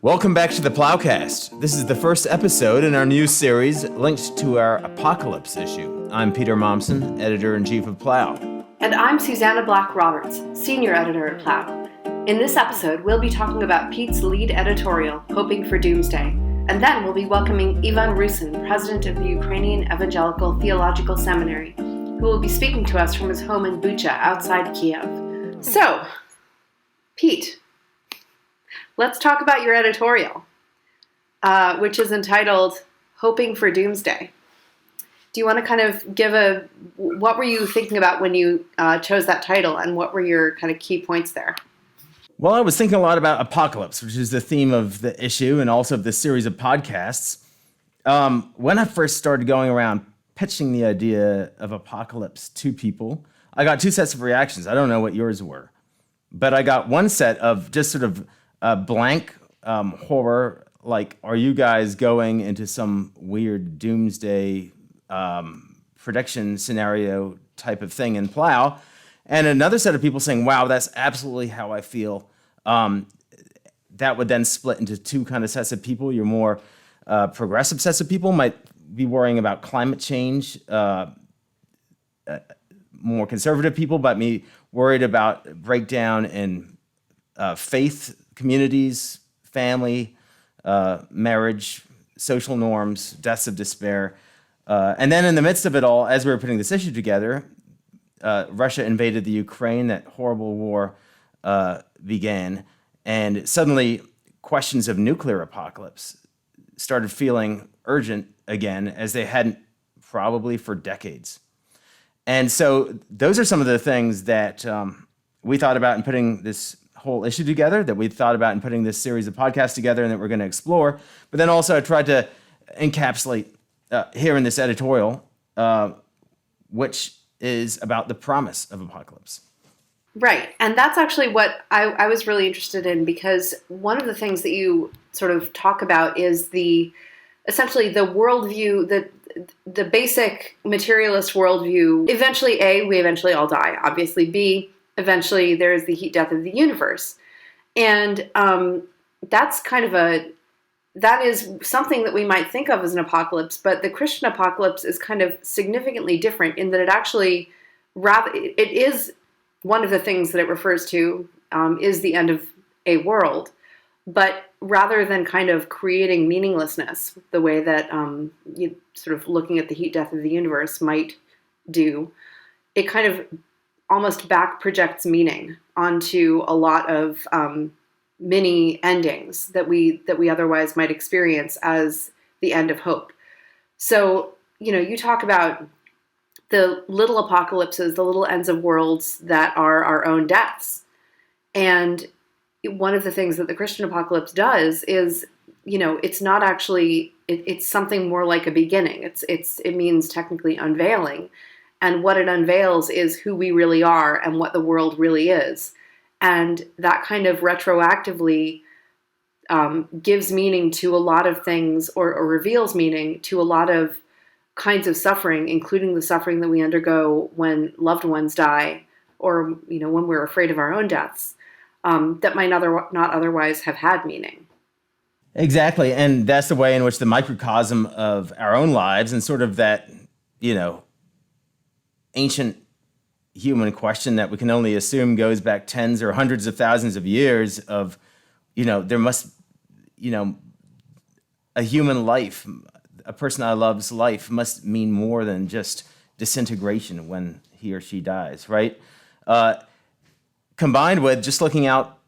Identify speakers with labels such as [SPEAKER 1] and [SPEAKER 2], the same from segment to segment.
[SPEAKER 1] Welcome back to the PloughCast. This is the first episode in our new series linked to our Apocalypse issue. I'm Peter Mommsen, Editor-in-Chief of Plough.
[SPEAKER 2] And I'm Susannah Black-Roberts, Senior Editor at Plough. In this episode, we'll be talking about Pete's lead editorial, Hoping for Doomsday, and then we'll be welcoming Ivan Rusyn, President of the Ukrainian Evangelical Theological Seminary, who will be speaking to us from his home in Bucha, outside Kiev. So, Pete, let's talk about your editorial, which is entitled Hoping for Doomsday. Do you want to kind of give what were you thinking about when you chose that title, and what were your kind of key points there?
[SPEAKER 1] Well, I was thinking a lot about apocalypse, which is the theme of the issue and also of this series of podcasts. When I first started going around pitching the idea of apocalypse to people, I got two sets of reactions. I don't know what yours were, but I got one set of just sort of blank horror, like, are you guys going into some weird doomsday prediction scenario type of thing in Plough? And another set of people saying, wow, that's absolutely how I feel. That would then split into two kind of sets of people. Your more progressive sets of people might be worrying about climate change. More conservative people might be worried about breakdown in faith communities, family, marriage, social norms, deaths of despair. And then in the midst of it all, as we were putting this issue together, Russia invaded the Ukraine, that horrible war began, and suddenly questions of nuclear apocalypse started feeling urgent again, as they hadn't probably for decades. And so those are some of the things that we thought about in putting this whole issue together, that we thought about in putting this series of podcasts together, and that we're going to explore. But then also I tried to encapsulate here in this editorial, which is about the promise of apocalypse.
[SPEAKER 2] Right. And that's actually what I was really interested in, because one of the things that you sort of talk about is essentially the worldview, the basic materialist worldview. Eventually, A, we eventually all die. Obviously, B, eventually there is the heat death of the universe. And that's that is something that we might think of as an apocalypse, but the Christian apocalypse is kind of significantly different in that it actually, it is one of the things that it refers to is the end of a world, but rather than kind of creating meaninglessness the way that you sort of looking at the heat death of the universe might do, it kind of almost back projects meaning onto a lot of mini endings that we otherwise might experience as the end of hope. So, you talk about the little apocalypses, the little ends of worlds that are our own deaths. And one of the things that the Christian apocalypse does is, it's not actually, it's something more like a beginning. It means technically unveiling. And what it unveils is who we really are and what the world really is. And that kind of retroactively gives meaning to a lot of things, or reveals meaning to a lot of kinds of suffering, including the suffering that we undergo when loved ones die, or when we're afraid of our own deaths, that might not otherwise have had meaning.
[SPEAKER 1] Exactly, and that's the way in which the microcosm of our own lives and sort of that, ancient human question that we can only assume goes back tens or hundreds of thousands of years of, there must, a human life, a person I love's life must mean more than just disintegration when he or she dies, right? Combined with just looking out,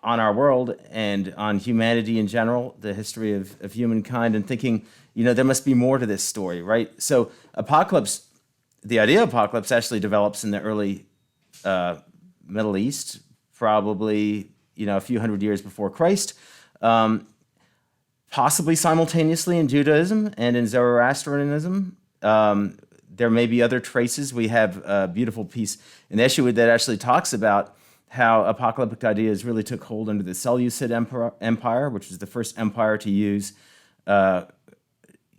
[SPEAKER 1] on our world and on humanity in general, the history of humankind, and thinking, there must be more to this story, right? So apocalypse, the idea of apocalypse actually develops in the early Middle East, probably, a few hundred years before Christ, possibly simultaneously in Judaism and in Zoroastrianism. There may be other traces. We have a beautiful piece in the issue that actually talks about how apocalyptic ideas really took hold under the Seleucid Empire, which was the first empire to use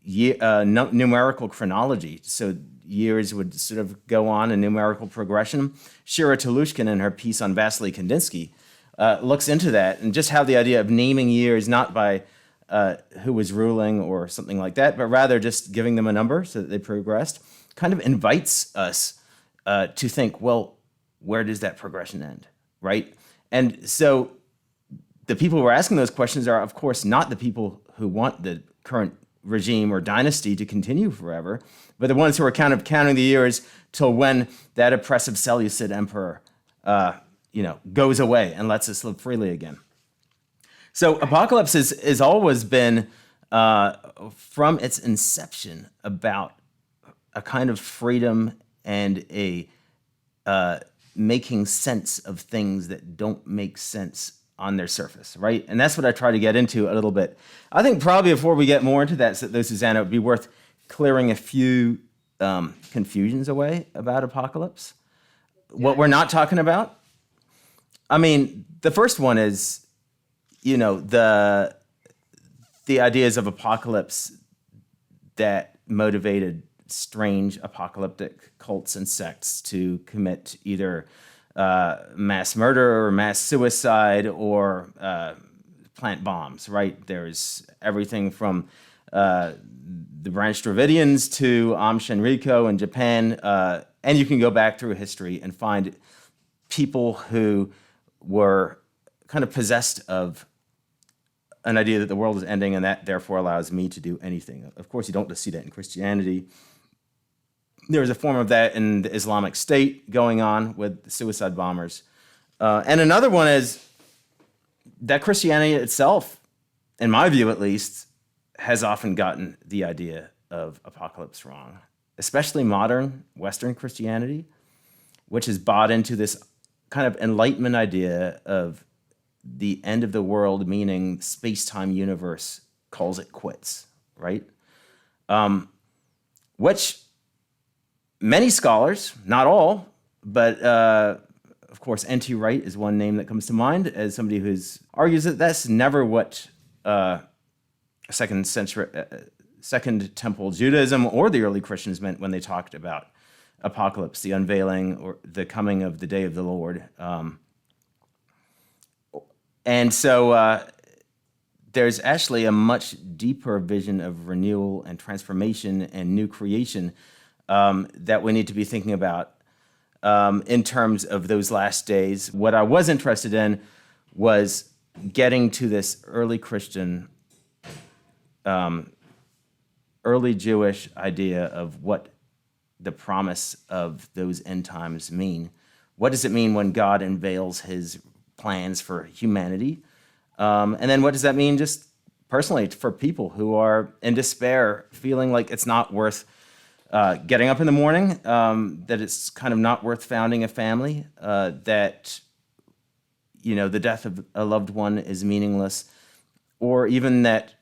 [SPEAKER 1] numerical chronology. So years would sort of go on in numerical progression. Shira Tolushkin, in her piece on Vasily Kandinsky, looks into that and just how the idea of naming years not by who was ruling or something like that, but rather just giving them a number so that they progressed, kind of invites us to think, well, where does that progression end, right? And so the people who are asking those questions are, of course, not the people who want the current regime or dynasty to continue forever, but the ones who are kind of counting the years till when that oppressive Seleucid emperor, goes away and lets us live freely again. So apocalypse has always been, from its inception, about a kind of freedom and a making sense of things that don't make sense on their surface, right? And that's what I try to get into a little bit. I think probably before we get more into that, though, Susannah, it would be worth clearing a few confusions away about apocalypse. What we're not talking about. I mean, the first one is, the ideas of apocalypse that motivated strange apocalyptic cults and sects to commit either mass murder or mass suicide or plant bombs, right? There's everything from the Branch Dravidians to Aum Shinrikyo in Japan, and you can go back through history and find people who were kind of possessed of an idea that the world is ending and that therefore allows me to do anything. Of course, you don't just see that in Christianity. There was a form of that in the Islamic State going on with the suicide bombers. And another one is that Christianity itself, in my view at least, has often gotten the idea of apocalypse wrong, especially modern Western Christianity, which has bought into this kind of Enlightenment idea of the end of the world, meaning space-time universe calls it quits, right? Which many scholars, not all, but of course N.T. Wright is one name that comes to mind as somebody who argues that that's never what Second Temple Judaism or the early Christians meant when they talked about apocalypse, the unveiling or the coming of the day of the Lord. And so there's actually a much deeper vision of renewal and transformation and new creation that we need to be thinking about in terms of those last days. What I was interested in was getting to this early Christian, early Jewish idea of what the promise of those end times mean. What does it mean when God unveils his plans for humanity? And then what does that mean just personally for people who are in despair, feeling like it's not worth getting up in the morning, that it's kind of not worth founding a family, that the death of a loved one is meaningless, or even that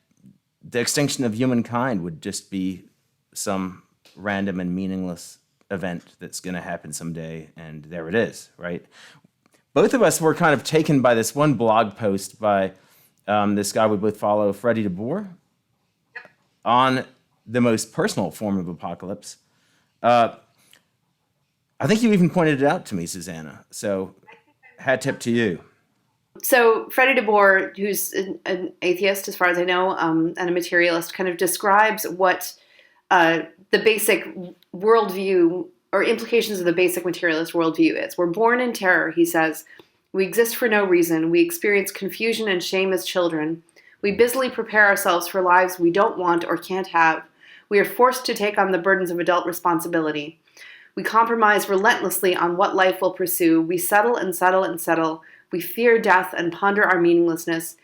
[SPEAKER 1] the extinction of humankind would just be some random and meaningless event that's going to happen someday, and there it is, right? Both of us were kind of taken by this one blog post by this guy we both follow, Freddie DeBoer, on the most personal form of apocalypse. I think you even pointed it out to me, Susannah, so hat tip to you.
[SPEAKER 2] So Freddie DeBoer, who's an atheist as far as I know, and a materialist, kind of describes what the basic worldview or implications of the basic materialist worldview is. We're born in terror, he says. We exist for no reason. We experience confusion and shame as children. We busily prepare ourselves for lives we don't want or can't have. We are forced to take on the burdens of adult responsibility. We compromise relentlessly on what life will pursue. We settle and settle and settle. We fear death and ponder our meaninglessness.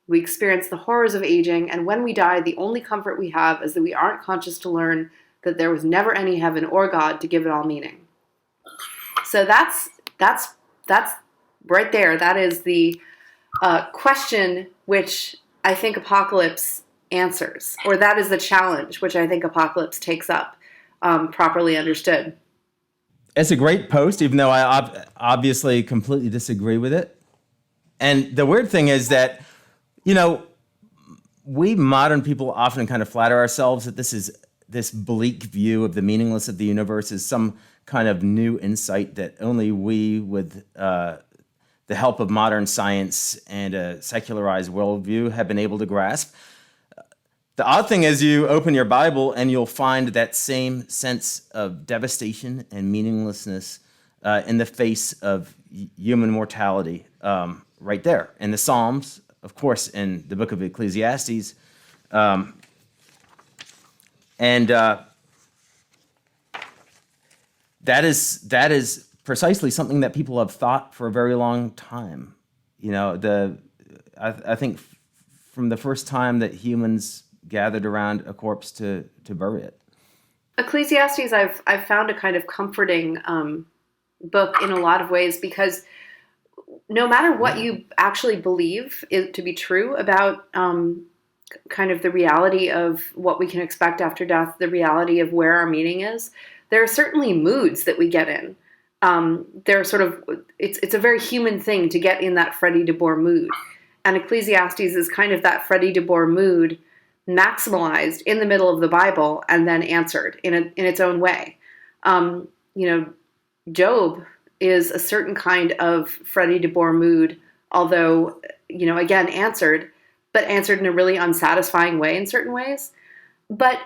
[SPEAKER 2] We experience the horrors of aging, and when we die, the only comfort we have is that we aren't conscious to learn that there was never any heaven or God to give it all meaning. So that's right there. That is the question which I think Apocalypse answers, or that is the challenge which I think Apocalypse takes up, properly understood.
[SPEAKER 1] It's a great post, even though I obviously completely disagree with it. And the weird thing is that, we modern people often kind of flatter ourselves that this bleak view of the meaningless of the universe is some kind of new insight that only we with the help of modern science and a secularized worldview, have been able to grasp. The odd thing is you open your Bible and you'll find that same sense of devastation and meaninglessness in the face of human mortality right there. In the Psalms, of course, in the book of Ecclesiastes, and that is precisely something that people have thought for a very long time. You know, I think from the first time that humans gathered around a corpse to bury it.
[SPEAKER 2] Ecclesiastes, I've found a kind of comforting book in a lot of ways, because no matter what you actually believe to be true about kind of the reality of what we can expect after death, the reality of where our meaning is, there are certainly moods that we get in. They're sort of, it's a very human thing to get in that Freddie DeBoer mood. And Ecclesiastes is kind of that Freddie DeBoer mood maximalized in the middle of the Bible and then answered in its own way. Job is a certain kind of Freddie DeBoer mood, although, again, answered in a really unsatisfying way in certain ways. But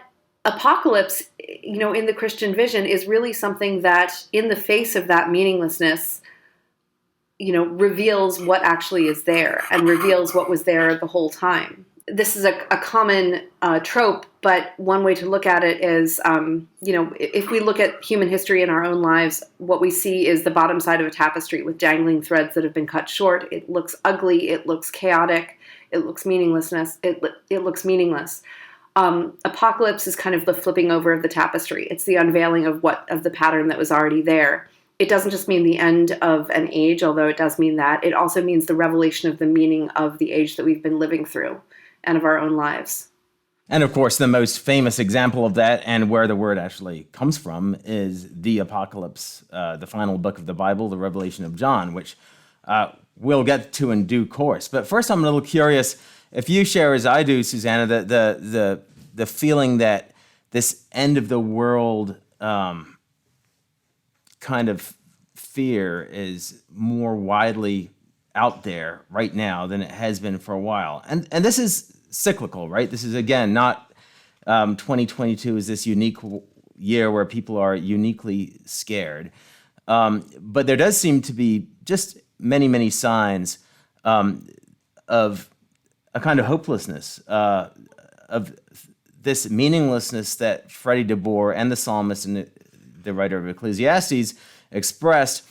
[SPEAKER 2] apocalypse, in the Christian vision, is really something that, in the face of that meaninglessness, reveals what actually is there and reveals what was there the whole time. This is a common trope, but one way to look at it is, if we look at human history in our own lives, what we see is the bottom side of a tapestry with dangling threads that have been cut short. It looks ugly. It looks chaotic. It looks meaninglessness. It looks meaningless. Apocalypse is kind of the flipping over of the tapestry. It's the unveiling of the pattern that was already there. It doesn't just mean the end of an age, although it does mean that. It also means the revelation of the meaning of the age that we've been living through and of our own lives.
[SPEAKER 1] And of course, the most famous example of that, and where the word actually comes from, is the Apocalypse, the final book of the Bible, the Revelation of John, which we'll get to in due course. But first, I'm a little curious if you share, as I do, Susannah, the feeling that this end of the world kind of fear is more widely out there right now than it has been for a while. And this is cyclical, right? This is, again, not 2022 is this unique year where people are uniquely scared. But there does seem to be just many, many signs of a kind of hopelessness, of this meaninglessness that Freddie DeBoer and the psalmist and the writer of Ecclesiastes expressed,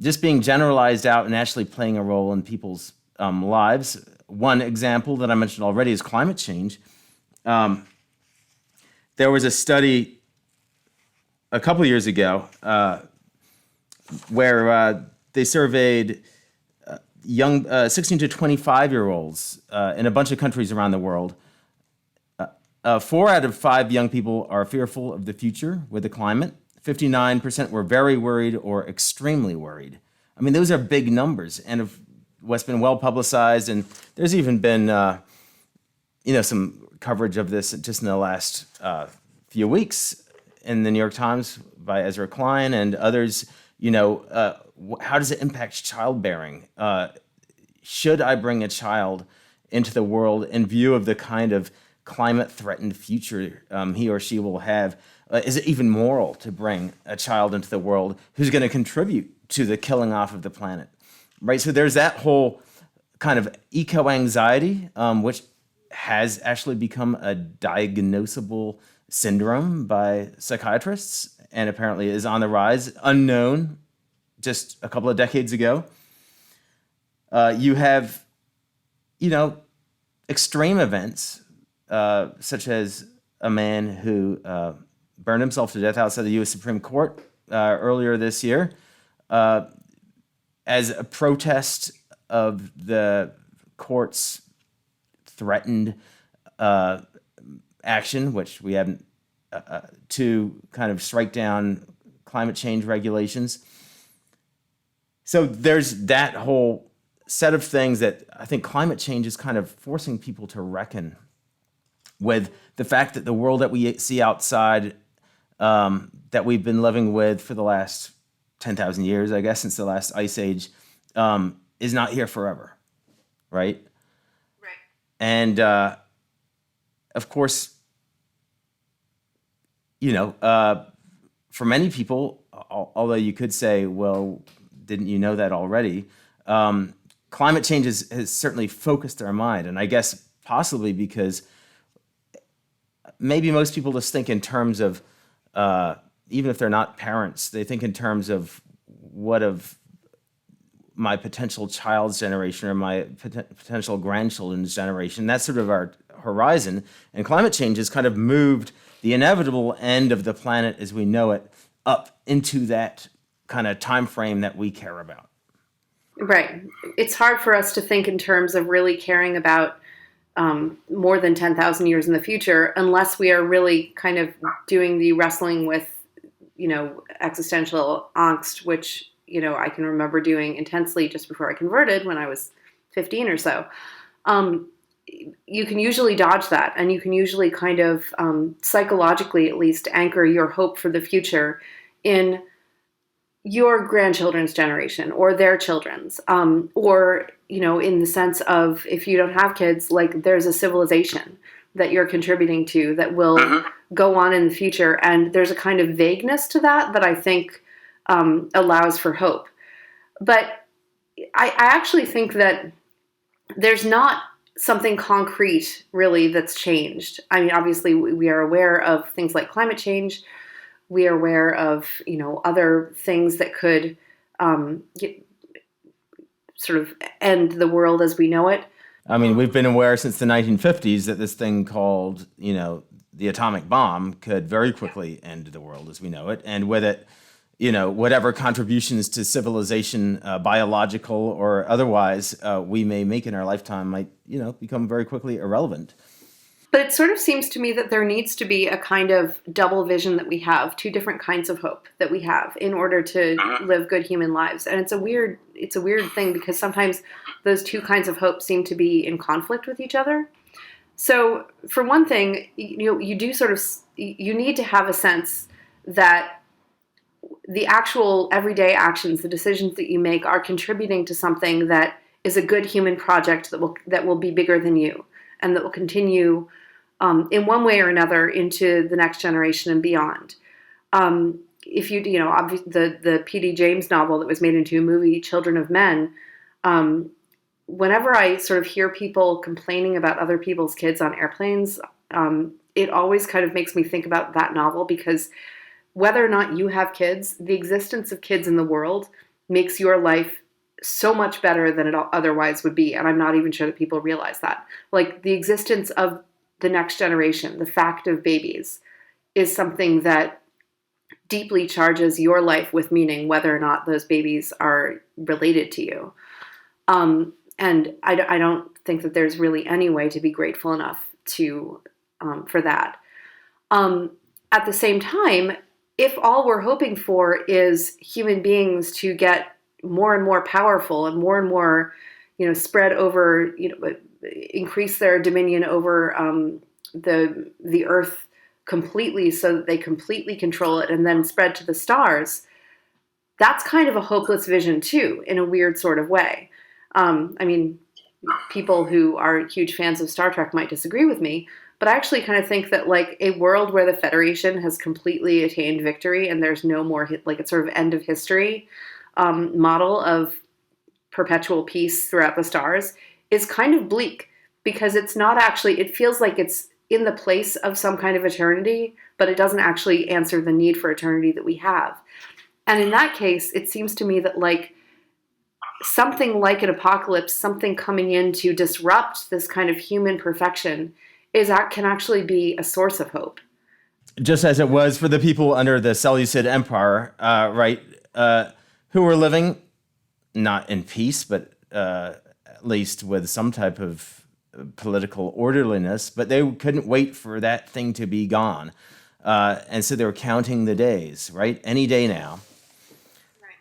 [SPEAKER 1] just being generalized out and actually playing a role in people's lives. One example that I mentioned already is climate change. There was a study a couple years ago where they surveyed young 16 to 25-year-olds in a bunch of countries around the world. 4 out of 5 young people are fearful of the future with the climate. 59% were very worried or extremely worried. I mean, those are big numbers, and of what's been well publicized, and there's even been, some coverage of this just in the last few weeks in the New York Times by Ezra Klein and others. How does it impact childbearing? Should I bring a child into the world in view of the kind of climate-threatened future he or she will have? Is it even moral to bring a child into the world who's going to contribute to the killing off of the planet? Right, so there's that whole kind of eco-anxiety, which has actually become a diagnosable syndrome by psychiatrists and apparently is on the rise, unknown just a couple of decades ago. You have, extreme events, such as a man who burned himself to death outside the U.S. Supreme Court earlier this year, as a protest of the court's threatened action, which we haven't, to kind of strike down climate change regulations. So there's that whole set of things that I think climate change is kind of forcing people to reckon with the fact that the world that we see outside, that we've been living with for the last 10,000 years, I guess, since the last ice age, is not here forever, right?
[SPEAKER 2] Right.
[SPEAKER 1] And of course, for many people, although you could say, well, didn't you know that already? Climate change has certainly focused our mind, and I guess possibly because maybe most people just think in terms of, even if they're not parents, they think in terms of what of my potential child's generation or my potential grandchildren's generation. That's sort of our horizon. And climate change has kind of moved the inevitable end of the planet as we know it up into that kind of time frame that we care about.
[SPEAKER 2] Right. It's hard for us to think in terms of really caring about more than 10,000 years in the future unless we are really kind of doing the wrestling with, existential angst, which, I can remember doing intensely just before I converted when I was 15 or so. You can usually dodge that, and you can usually kind of psychologically at least anchor your hope for the future in your grandchildren's generation or their children's, or, in the sense of if you don't have kids, like there's a civilization that you're contributing to that will go on in the future. And there's a kind of vagueness to that I think allows for hope. But I actually think that there's not something concrete really that's changed. I mean, obviously we are aware of things like climate change. We are aware of, other things that could sort of end the world as we know it.
[SPEAKER 1] I mean, we've been aware since the 1950s that this thing called, the atomic bomb could very quickly end the world as we know it. And with it, whatever contributions to civilization, biological or otherwise, we may make in our lifetime might, become very quickly irrelevant.
[SPEAKER 2] But it sort of seems to me that there needs to be a kind of double vision that we have, two different kinds of hope that we have in order to live good human lives. And it's a weird thing because sometimes those two kinds of hope seem to be in conflict with each other. So for one thing, you do sort of, you need to have a sense that the actual everyday actions, the decisions that you make are contributing to something that is a good human project that will be bigger than you and that will continue in one way or another into the next generation and beyond. If obviously the P.D. James novel that was made into a movie, Children of Men, whenever I sort of hear people complaining about other people's kids on airplanes, it always kind of makes me think about that novel because whether or not you have kids, the existence of kids in the world makes your life so much better than it otherwise would be. And I'm not even sure that people realize that. Like the existence of the next generation, the fact of babies, is something that deeply charges your life with meaning, whether or not those babies are related to you. And I don't think that there's really any way to be grateful enough for that. At the same time, if all we're hoping for is human beings to get more and more powerful and more, spread over, increase their dominion over the earth completely so that they completely control it and then spread to the stars, that's kind of a hopeless vision too, in a weird sort of way. I mean, people who are huge fans of Star Trek might disagree with me, but I actually kind of think that like a world where the Federation has completely attained victory and there's no more like a sort of end of history model of perpetual peace throughout the stars is kind of bleak because it's not actually, it feels like it's in the place of some kind of eternity, but it doesn't actually answer the need for eternity that we have. And in that case, it seems to me that like something like an apocalypse, something coming in to disrupt this kind of human perfection can actually be a source of hope.
[SPEAKER 1] Just as it was for the people under the Seleucid Empire, right, who were living not in peace, but at least with some type of political orderliness, but they couldn't wait for that thing to be gone. And so they were counting the days, right? Any day now. Right.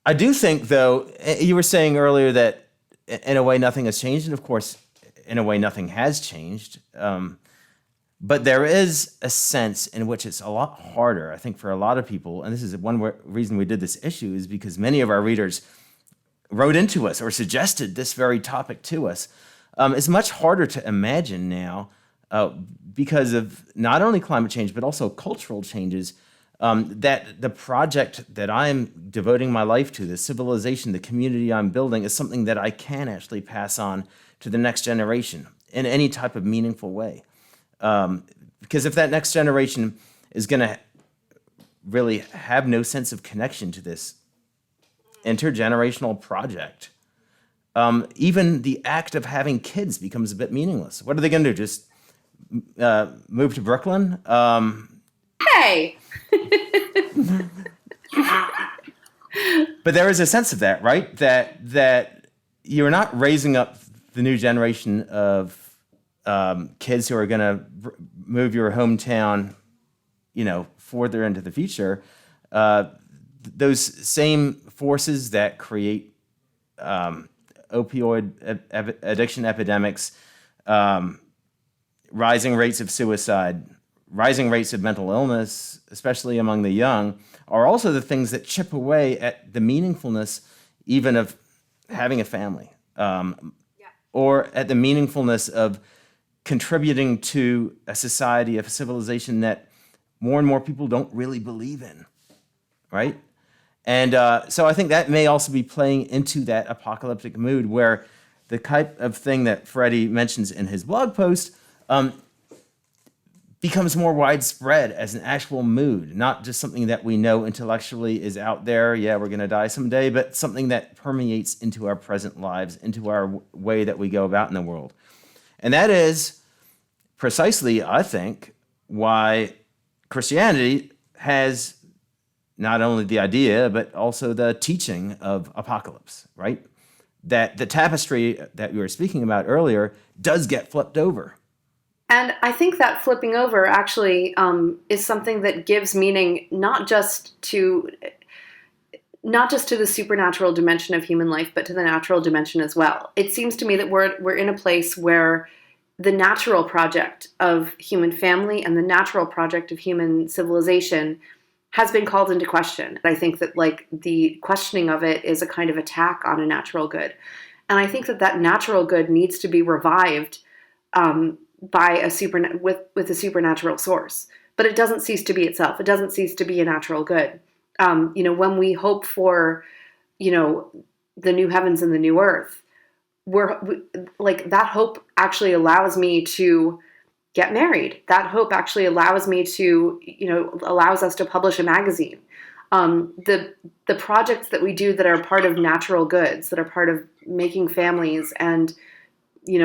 [SPEAKER 1] I do think, though, you were saying earlier that in a way nothing has changed, and of course, in a way nothing has changed. But there is a sense in which it's a lot harder, I think, for a lot of people, and this is one reason we did this issue, is because many of our readers wrote into us or suggested this very topic to us, is much harder to imagine now because of not only climate change, but also cultural changes, that the project that I'm devoting my life to, the civilization, the community I'm building, is something that I can actually pass on to the next generation in any type of meaningful way. Because if that next generation is going to really have no sense of connection to this intergenerational project, even the act of having kids becomes a bit meaningless. What are they going to do? Just move to Brooklyn?
[SPEAKER 2] Hey!
[SPEAKER 1] But there is a sense of that, right? That you're not raising up the new generation of kids who are going to move your hometown, further into the future. Those same forces that create opioid addiction epidemics, rising rates of suicide, rising rates of mental illness, especially among the young, are also the things that chip away at the meaningfulness even of having a family, or at the meaningfulness of contributing to a society, a civilization that more and more people don't really believe in, right? And so I think that may also be playing into that apocalyptic mood where the type of thing that Freddie mentions in his blog post becomes more widespread as an actual mood, not just something that we know intellectually is out there, yeah, we're going to die someday, but something that permeates into our present lives, into our way that we go about in the world. And that is precisely, I think, why Christianity has not only the idea, but also the teaching of apocalypse, right? That the tapestry that you were speaking about earlier does get flipped over.
[SPEAKER 2] And I think that flipping over actually is something that gives meaning not just to the supernatural dimension of human life, but to the natural dimension as well. It seems to me that we're in a place where the natural project of human family and the natural project of human civilization has been called into question. I think that the questioning of it is a kind of attack on a natural good. And I think that natural good needs to be revived by with a supernatural source. But it doesn't cease to be itself. It doesn't cease to be a natural good. When we hope for, the new heavens and the new earth, that hope actually allows me to get married. That hope actually allows me to, allows us to publish a magazine. The projects that we do that are part of natural goods, that are part of making families and,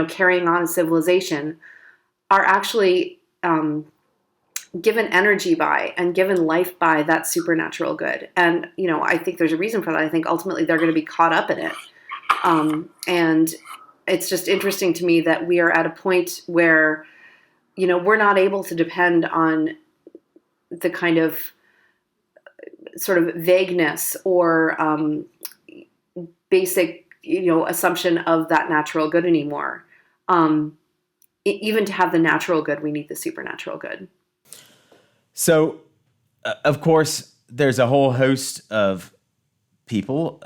[SPEAKER 2] carrying on a civilization, are actually given energy by and given life by that supernatural good. And, I think there's a reason for that. I think ultimately they're going to be caught up in it. And it's just interesting to me that we are at a point where, we're not able to depend on the kind of sort of vagueness or basic, assumption of that natural good anymore. Even to have the natural good, we need the supernatural good.
[SPEAKER 1] So, of course, there's a whole host of people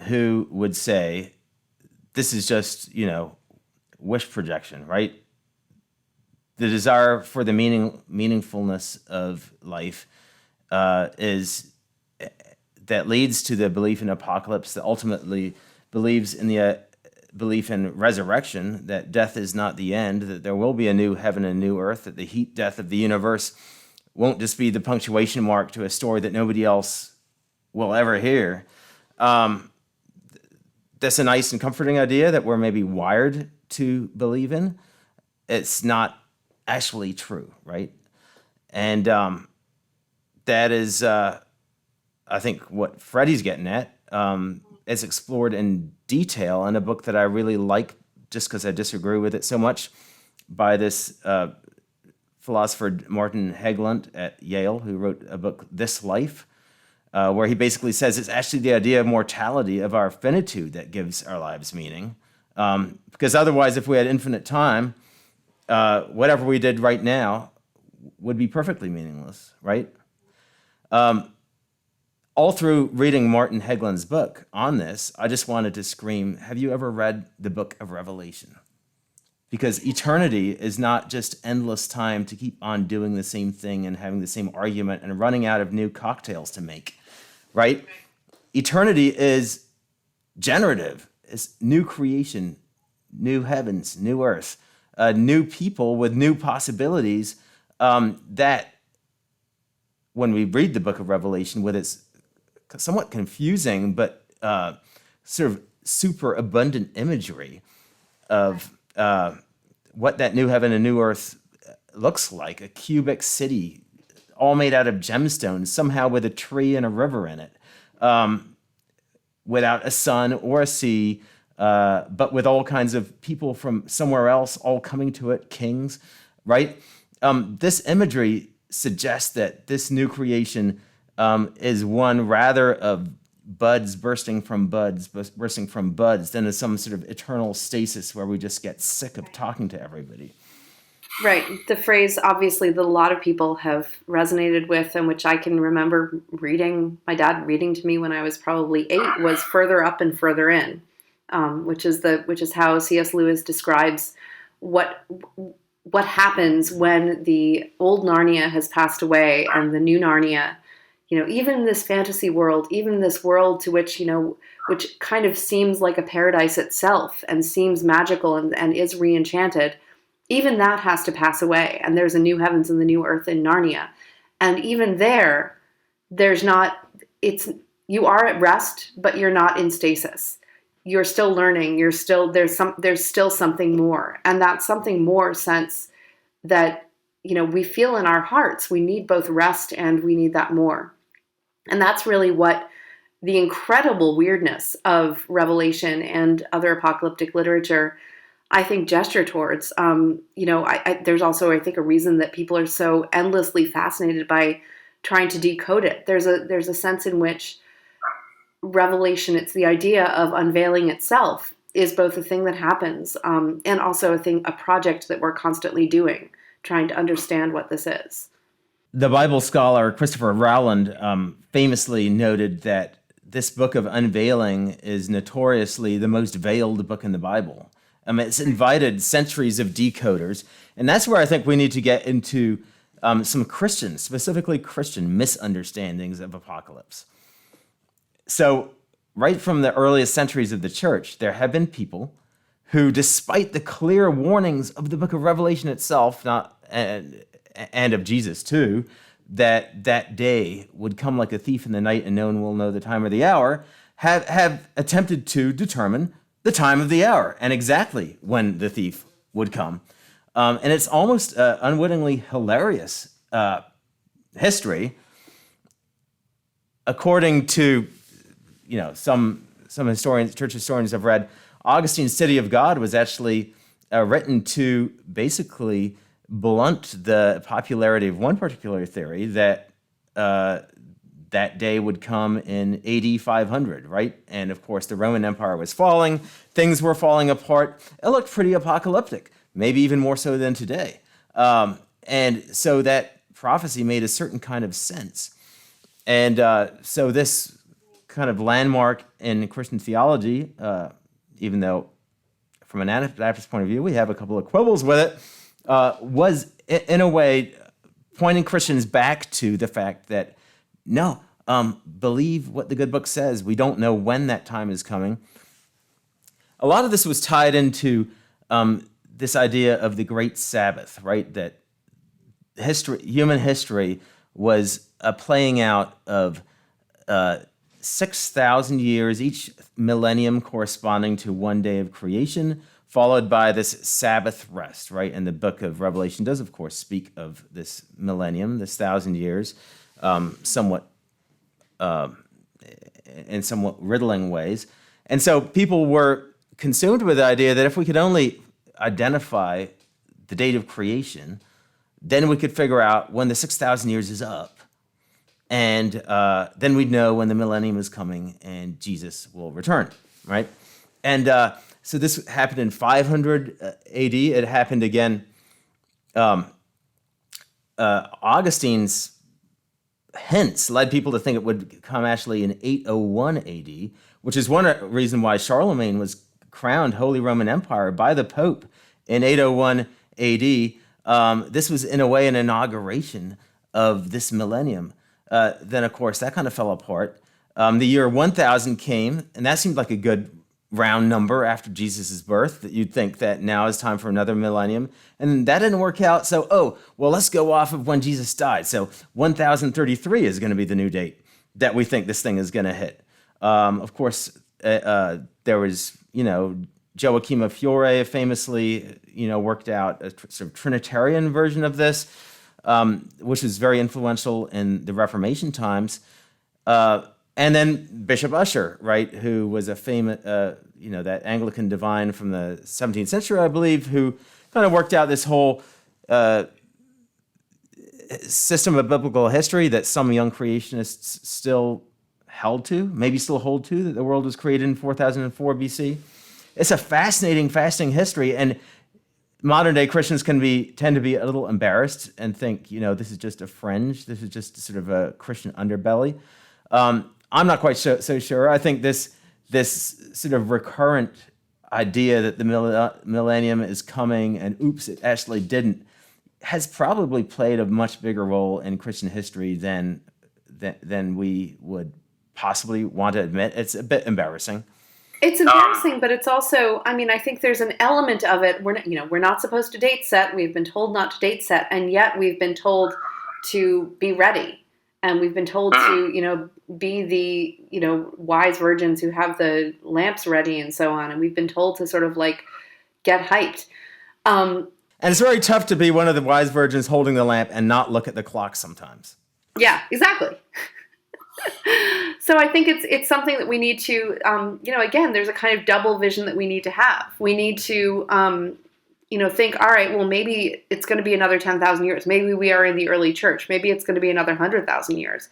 [SPEAKER 1] who would say this is just, wish projection, right? The desire for the meaningfulness of life is that leads to the belief in apocalypse, that ultimately believes in the belief in resurrection, that death is not the end, that there will be a new heaven and new earth, that the heat death of the universe won't just be the punctuation mark to a story that nobody else will ever hear. That's a nice and comforting idea that we're maybe wired to believe in. It's not actually true, right? And that is, I think, what Freddie's getting at. It's explored in detail in a book that I really like, just because I disagree with it so much, by this philosopher Martin Hegland at Yale, who wrote a book, This Life, where he basically says it's actually the idea of mortality, of our finitude, that gives our lives meaning. Because otherwise, if we had infinite time, whatever we did right now would be perfectly meaningless, right? all through reading Martin Heglin's book on this, I just wanted to scream, have you ever read the book of Revelation? Because eternity is not just endless time to keep on doing the same thing and having the same argument and running out of new cocktails to make, right? Eternity is generative. It's new creation, new heavens, new earth, new people with new possibilities that when we read the book of Revelation with its somewhat confusing but sort of super abundant imagery of what that new heaven and new earth looks like, a cubic city all made out of gemstones, somehow with a tree and a river in it, without a sun or a sea, but with all kinds of people from somewhere else all coming to it, kings, right? This imagery suggests that this new creation is one rather of buds bursting from buds than as some sort of eternal stasis where we just get sick of talking to everybody.
[SPEAKER 2] Right. The phrase, obviously, that a lot of people have resonated with, and which I can remember my dad reading to me when I was probably 8, was further up and further in, which is how C.S. Lewis describes what happens when the old Narnia has passed away and the new Narnia, even this fantasy world, even this world to which, which kind of seems like a paradise itself and seems magical and is re-enchanted, even that has to pass away. And there's a new heavens and the new earth in Narnia. And even you are at rest, but you're not in stasis. You're still learning. There's still something more. And that something more sense that, we feel in our hearts. We need both rest and we need that more. And that's really what the incredible weirdness of Revelation and other apocalyptic literature, I think, gesture towards. There's also, I think, a reason that people are so endlessly fascinated by trying to decode it. There's a sense in which Revelation, it's the idea of unveiling itself, is both a thing that happens and also a project that we're constantly doing, trying to understand what this is.
[SPEAKER 1] The Bible scholar Christopher Rowland famously noted that this book of unveiling is notoriously the most veiled book in the Bible. It's invited centuries of decoders, and that's where I think we need to get into some Christian, specifically Christian misunderstandings of apocalypse. So right from the earliest centuries of the church, there have been people who, despite the clear warnings of the book of Revelation itself, and of Jesus too, that day would come like a thief in the night and no one will know the time or the hour, have attempted to determine the time of the hour and exactly when the thief would come. And it's almost unwittingly hilarious history. According to some historians, church historians have read, Augustine's City of God was actually written to basically blunt the popularity of one particular theory that that day would come in AD 500, right? And of course, the Roman Empire was falling, things were falling apart. It looked pretty apocalyptic, maybe even more so than today. And so that prophecy made a certain kind of sense. And so this kind of landmark in Christian theology, even though from an Anabaptist point of view, we have a couple of quibbles with it, was in a way pointing Christians back to the fact that, no, believe what the good book says. We don't know when that time is coming. A lot of this was tied into this idea of the Great Sabbath, right? That human history was a playing out of 6,000 years, each millennium corresponding to one day of creation, followed by this Sabbath rest, right? And the book of Revelation does, of course, speak of this millennium, this 1,000 years, somewhat in somewhat riddling ways. And so people were consumed with the idea that if we could only identify the date of creation, then we could figure out when the 6,000 years is up. And then we'd know when the millennium is coming and Jesus will return, right? And so this happened in 500 AD. It happened again. Augustine's hints led people to think it would come actually in 801 AD, which is one reason why Charlemagne was crowned Holy Roman Empire by the Pope in 801 AD. This was, in a way, an inauguration of this millennium. Then, of course, that kind of fell apart. The year 1000 came, and that seemed like a good round number after Jesus' birth, that you'd think that now is time for another millennium. And that didn't work out. So, let's go off of when Jesus died. So 1033 is going to be the new date that we think this thing is going to hit. Of course, there was, Joachim of Fiore famously, worked out a sort of Trinitarian version of this, which was very influential in the Reformation times. And then Bishop Ussher, right, who was a famous, that Anglican divine from the 17th century, I believe, who kind of worked out this whole system of biblical history that some young creationists still held to, maybe still hold to, that the world was created in 4004 BC. It's a fascinating history, and modern-day Christians tend to be a little embarrassed and think, this is just a fringe, this is just sort of a Christian underbelly. I'm not quite so sure. I think this sort of recurrent idea that the millennium is coming and oops, it actually didn't, has probably played a much bigger role in Christian history than we would possibly want to admit. It's a bit embarrassing.
[SPEAKER 2] It's embarrassing, but it's also, I think there's an element of it. We're not supposed to date set. We've been told not to date set, and yet we've been told to be ready. And we've been told to, be the, wise virgins who have the lamps ready and so on. And we've been told to sort of get hyped.
[SPEAKER 1] And it's very tough to be one of the wise virgins holding the lamp and not look at the clock sometimes.
[SPEAKER 2] Yeah, exactly. So I think it's something that we need to, again, there's a kind of double vision that we need to have. We need to, think, all right, well, maybe it's going to be another 10,000 years. Maybe we are in the early church. Maybe it's going to be another 100,000 years.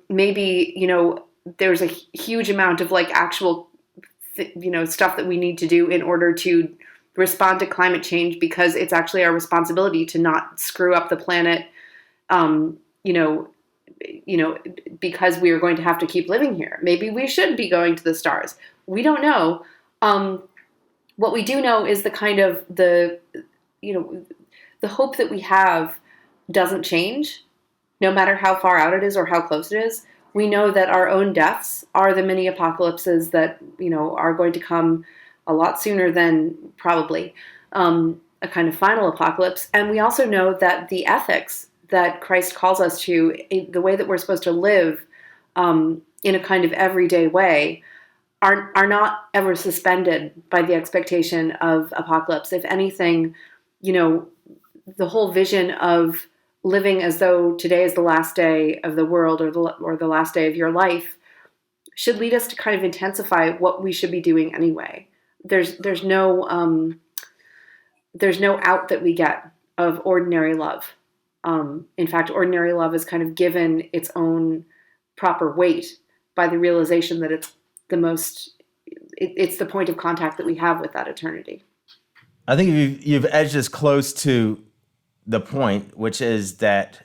[SPEAKER 2] Maybe, there's a huge amount of actual, stuff that we need to do in order to respond to climate change, because it's actually our responsibility to not screw up the planet, because we are going to have to keep living here. Maybe we should be going to the stars. We don't know. What we do know is the kind of the hope that we have doesn't change, no matter how far out it is or how close it is. We know that our own deaths are the mini apocalypses that, are going to come a lot sooner than probably a kind of final apocalypse. And we also know that the ethics that Christ calls us to, the way that we're supposed to live in a kind of everyday way, are not ever suspended by the expectation of apocalypse. If anything, the whole vision of living as though today is the last day of the world or the last day of your life should lead us to kind of intensify what we should be doing anyway. There's no out that we get of ordinary love. In fact, ordinary love is kind of given its own proper weight by the realization that it's the point of contact that we have with that eternity.
[SPEAKER 1] I think you've edged us close to the point, which is that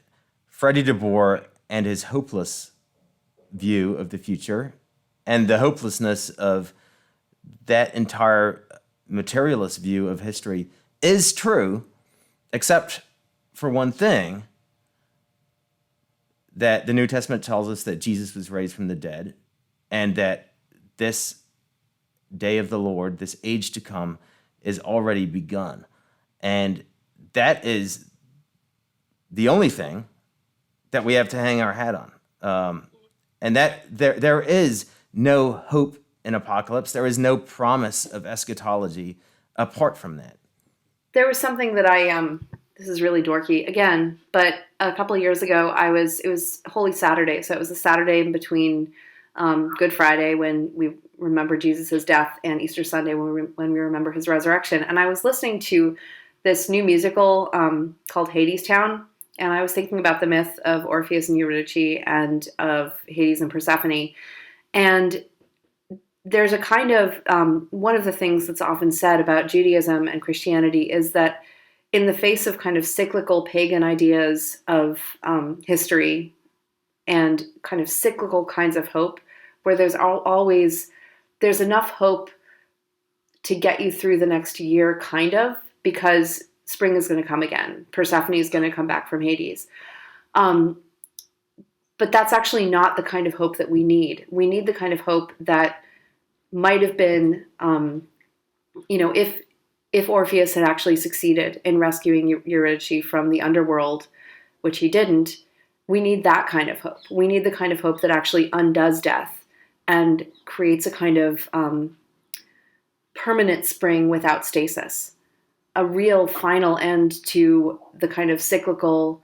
[SPEAKER 1] Freddie DeBoer and his hopeless view of the future and the hopelessness of that entire materialist view of history is true, except for one thing, that the New Testament tells us that Jesus was raised from the dead, and that this day of the Lord, this age to come, is already begun. And that is the only thing that we have to hang our hat on. And that there is no hope in apocalypse. There is no promise of eschatology apart from that.
[SPEAKER 2] There was something that this is really dorky again, but a couple of years ago, it was Holy Saturday. So it was a Saturday in between Good Friday, when we remember Jesus' death, and Easter Sunday, when we remember his resurrection. And I was listening to this new musical called Hadestown, and I was thinking about the myth of Orpheus and Eurydice and of Hades and Persephone. And there's a kind of, one of the things that's often said about Judaism and Christianity is that in the face of kind of cyclical pagan ideas of history, and kind of cyclical kinds of hope, where there's enough hope to get you through the next year, kind of, because spring is going to come again. Persephone is going to come back from Hades. But that's actually not the kind of hope that we need. We need the kind of hope that might have been, if Orpheus had actually succeeded in rescuing Eurydice from the underworld, which he didn't, we need that kind of hope. We need the kind of hope that actually undoes death and creates a kind of permanent spring without stasis, a real final end to the kind of cyclical,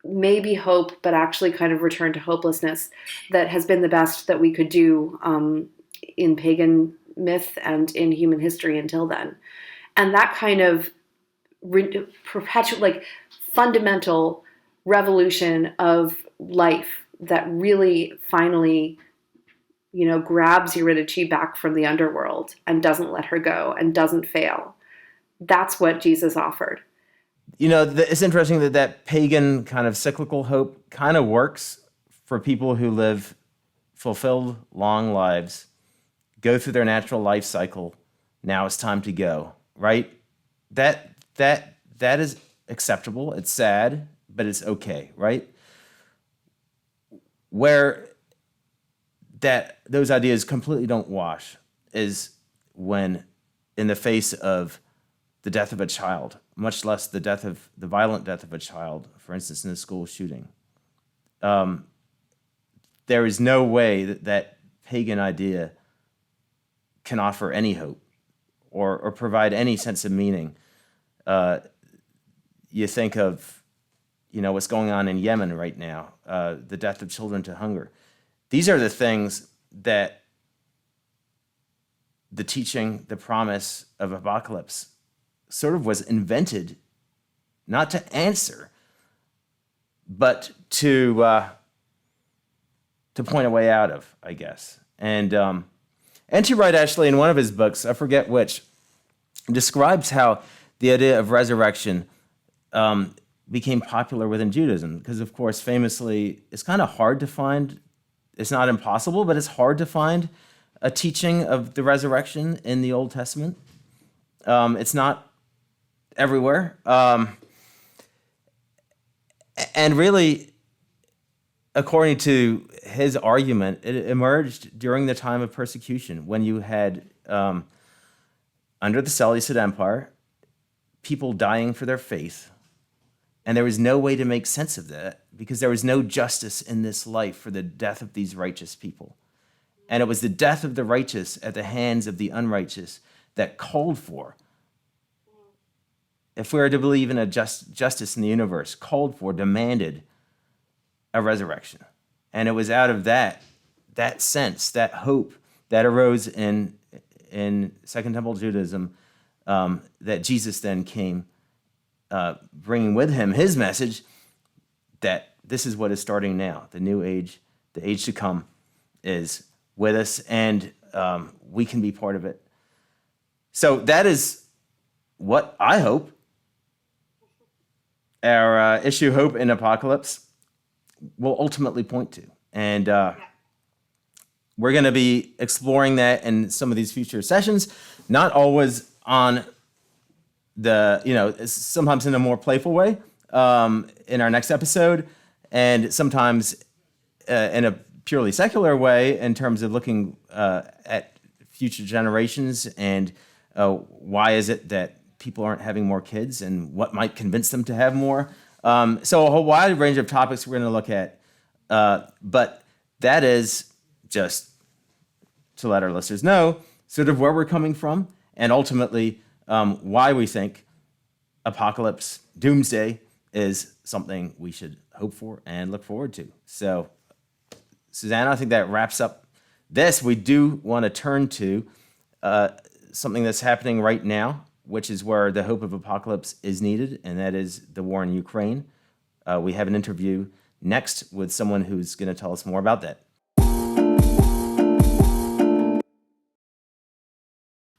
[SPEAKER 2] maybe hope, but actually kind of return to hopelessness that has been the best that we could do in pagan myth and in human history until then. And that kind of perpetual, fundamental revolution of life that really finally, grabs Eurydice back from the underworld and doesn't let her go and doesn't fail. That's what Jesus offered.
[SPEAKER 1] It's interesting that pagan kind of cyclical hope kind of works for people who live fulfilled, long lives, go through their natural life cycle. Now it's time to go, right? That is acceptable. It's sad, but it's okay, right? Where those ideas completely don't wash is when, in the face of the death of a child, much less the violent death of a child, for instance, in a school shooting. There is no way that pagan idea can offer any hope or provide any sense of meaning. You think of, what's going on in Yemen right now, the death of children to hunger. These are the things that the teaching, the promise of apocalypse sort of was invented not to answer, but to point a way out of, I guess. And N.T. Wright actually, in one of his books, I forget which, describes how the idea of resurrection became popular within Judaism. Because, of course, famously, it's kind of hard to find, it's not impossible, but it's hard to find a teaching of the resurrection in the Old Testament. It's not everywhere. And really, according to his argument, it emerged during the time of persecution when you had, under the Seleucid Empire, people dying for their faith. And there was no way to make sense of that because there was no justice in this life for the death of these righteous people. And it was the death of the righteous at the hands of the unrighteous that called for, if we are to believe in a justice in the universe, demanded a resurrection. And it was out of that sense, that hope that arose in Second Temple Judaism that Jesus then came, bringing with him his message that this is what is starting now. The new age, the age to come is with us, and we can be part of it. So that is what I hope our issue Hope in Apocalypse will ultimately point to. And we're going to be exploring that in some of these future sessions, not always on sometimes in a more playful way in our next episode, and sometimes in a purely secular way in terms of looking at future generations and why is it that people aren't having more kids and what might convince them to have more. So a whole wide range of topics we're going to look at. But that is just to let our listeners know sort of where we're coming from and ultimately why we think apocalypse, doomsday, is something we should hope for and look forward to. So, Susannah, I think that wraps up this. We do want to turn to something that's happening right now, which is where the hope of apocalypse is needed, and that is the war in Ukraine. We have an interview next with someone who's going to tell us more about that.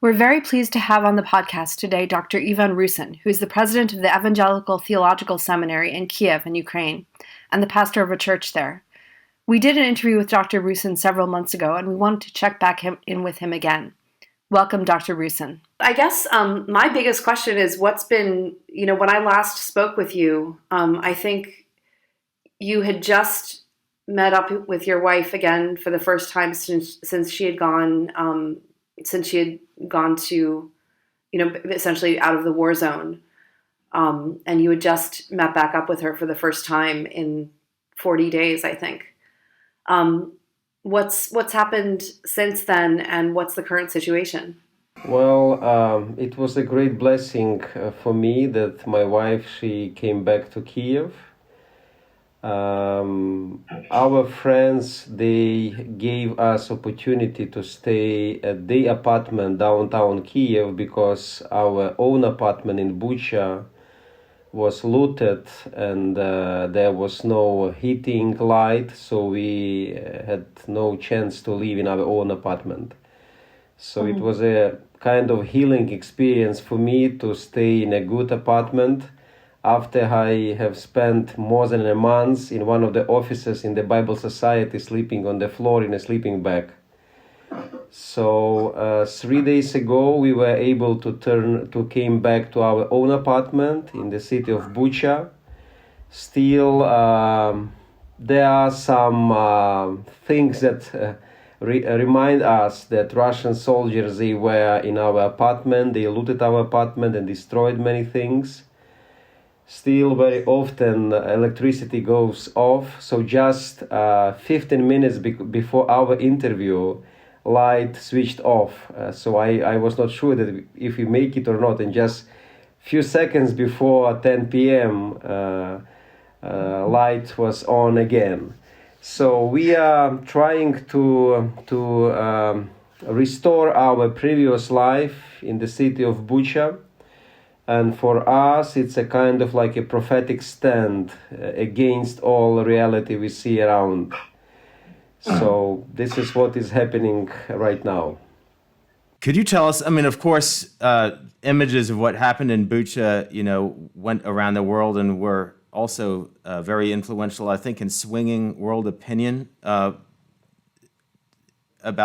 [SPEAKER 2] We're very pleased to have on the podcast today Dr. Ivan Rusyn, who is the president of the Evangelical Theological Seminary in Kiev in Ukraine, and the pastor of a church there. We did an interview with Dr. Rusin several months ago, and we wanted to check back in with him again. Welcome, Dr. Rusin. I guess my biggest question is what's been, when I last spoke with you, I think you had just met up with your wife again for the first time since she had gone to, essentially out of the war zone. And you had just met back up with her for the first time in 40 days, I think. What's happened since then, and what's the current situation?
[SPEAKER 3] Well, it was a great blessing for me that my wife, she came back to Kiev. Our friends, they gave us opportunity to stay at their apartment downtown Kiev because our own apartment in Bucha was looted and there was no heating light, so we had no chance to live in our own apartment. So it was a kind of healing experience for me to stay in a good apartment after I have spent more than a month in one of the offices in the Bible Society sleeping on the floor in a sleeping bag. So 3 days ago we were able to came back to our own apartment in the city of Bucha. Still there are some things that remind us that Russian soldiers, they were in our apartment, they looted our apartment and destroyed many things. Still very often electricity goes off, so just 15 minutes before our interview, light switched off. So I was not sure that if we make it or not, and just few seconds before 10 p.m. Light was on again. So we are trying to restore our previous life in the city of Bucha. And for us, it's a kind of like a prophetic stand against all reality we see around. So this is what is happening right now.
[SPEAKER 1] Could you tell us, of course, images of what happened in Bucha, went around the world and were also very influential, I think, in swinging world opinion about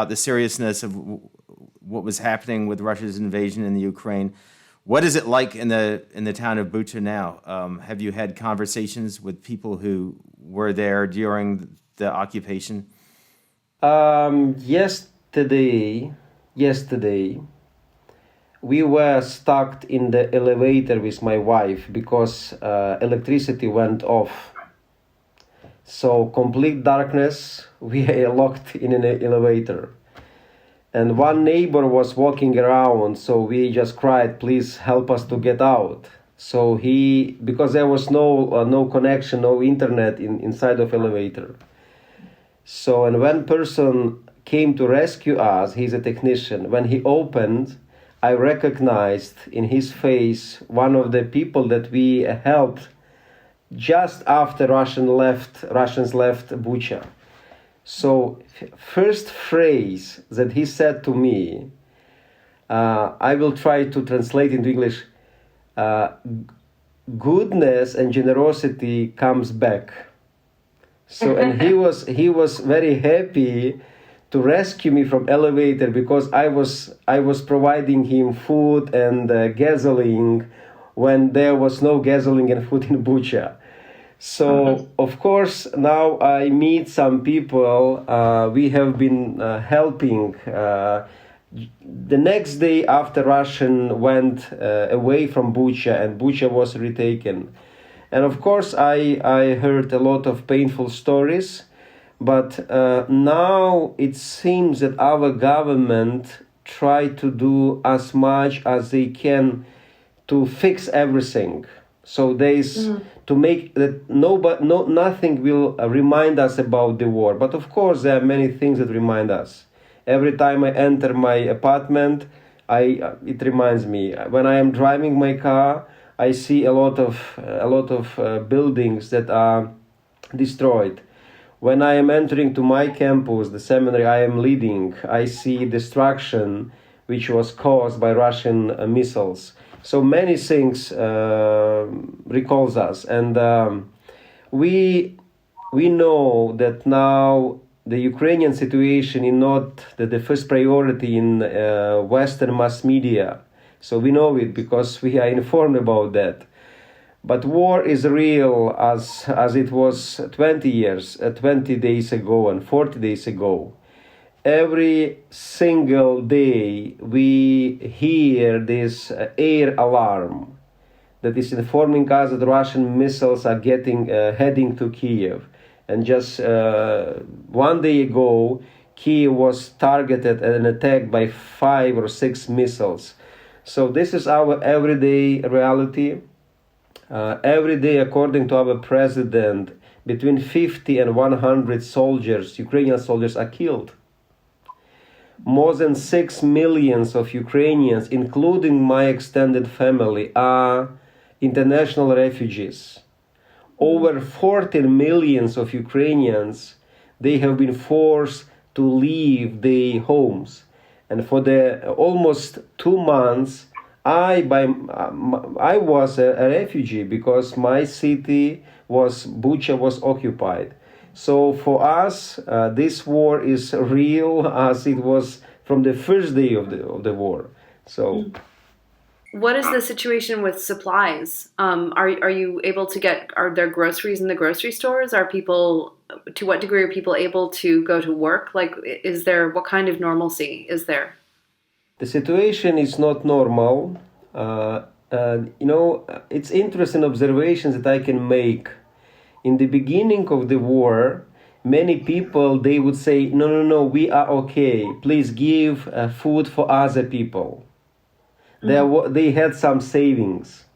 [SPEAKER 1] the seriousness of what was happening with Russia's invasion in the Ukraine. What is it like in the town of Bucha now? Have you had conversations with people who were there during the occupation?
[SPEAKER 3] Yesterday, we were stuck in the elevator with my wife because electricity went off. So complete darkness, we are locked in an elevator. And one neighbor was walking around, so we just cried, please help us to get out. So because there was no connection, no internet inside of elevator. So, and one person came to rescue us, he's a technician. When he opened, I recognized in his face one of the people that we helped just after Russians left Bucha. So first phrase that he said to me, I will try to translate into English, goodness and generosity comes back. So, and he was very happy to rescue me from elevator because I was providing him food and gasoline when there was no gasoline and food in Bucha. So, of course, now I meet some people. We have been helping. The next day after Russian went away from Bucha and Bucha was retaken. And of course, I heard a lot of painful stories. But now it seems that our government try to do as much as they can to fix everything. So there is to make that nothing will remind us about the war. But of course, there are many things that remind us. Every time I enter my apartment, it reminds me. When I am driving my car, I see a lot of buildings that are destroyed. When I am entering to my campus, the seminary I am leading, I see destruction which was caused by Russian missiles. So many things recalls us, and we we know that now the Ukrainian situation is not the first priority in Western mass media. So we know it because we are informed about that. But war is real as it was 20 days ago and 40 days ago. Every single day we hear this air alarm that is informing us that Russian missiles are heading to Kiev. And just 1 day ago, Kiev was targeted and attacked by 5 or 6 missiles. So this is our everyday reality. Every day, according to our president, between 50 and 100 soldiers, Ukrainian soldiers, are killed. More than 6 million of Ukrainians, including my extended family, are international refugees. Over 14 million of Ukrainians, they have been forced to leave their homes. And for the almost 2 months, I was a refugee because my city Bucha was occupied. So for us, this war is real as it was from the first day of the war. So.
[SPEAKER 2] What is the situation with supplies? Are you able to are there groceries in the grocery stores? To what degree are people able to go to work? Like, what kind of normalcy is there?
[SPEAKER 3] The situation is not normal. It's interesting observations that I can make. In the beginning of the war, many people, they would say, no, we are okay. Please give food for other people. They had some savings.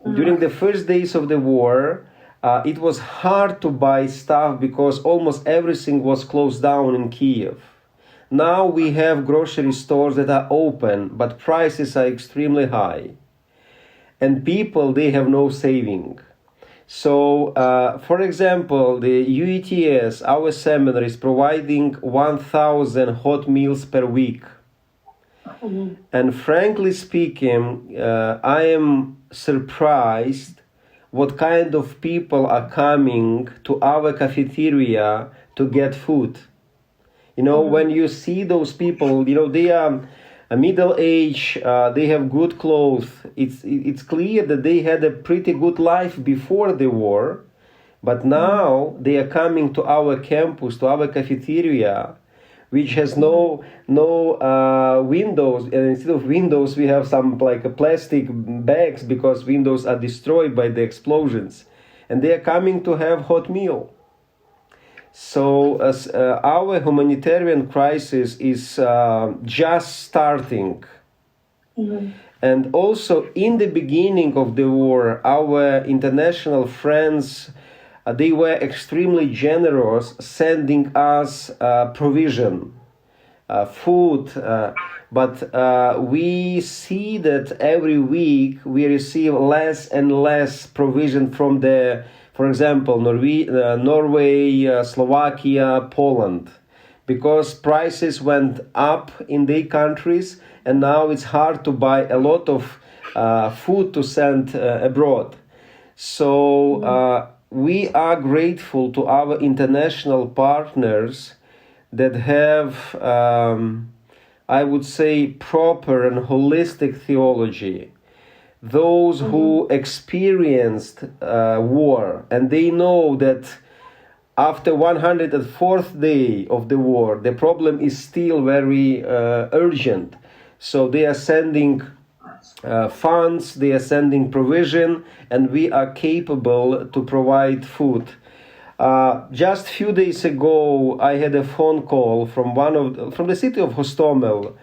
[SPEAKER 3] During the first days of the war, it was hard to buy stuff because almost everything was closed down in Kiev. Now we have grocery stores that are open, but prices are extremely high. And people, they have no saving. So, for example, the UETS, our seminary, is providing 1,000 hot meals per week. Mm-hmm. And frankly speaking, I am surprised what kind of people are coming to our cafeteria to get food. When you see those people, they are middle-aged, they have good clothes. It's clear that they had a pretty good life before the war, but now they are coming to our campus, to our cafeteria, which has no windows, and instead of windows we have some plastic bags because windows are destroyed by the explosions, and they are coming to have hot meal. So our humanitarian crisis is just starting. Mm-hmm. And also in the beginning of the war, our international friends, they were extremely generous, sending us provision, food, but we see that every week we receive less and less provision from for example, Norway, Slovakia, Poland, because prices went up in their countries, and now it's hard to buy a lot of food to send abroad. So we are grateful to our international partners that have, I would say, proper and holistic theology. Those who experienced war, and they know that after 104th day of the war, the problem is still very urgent. So they are sending funds, they are sending provision, and we are capable to provide food. Just a few days ago, I had a phone call from the city of Hostomel,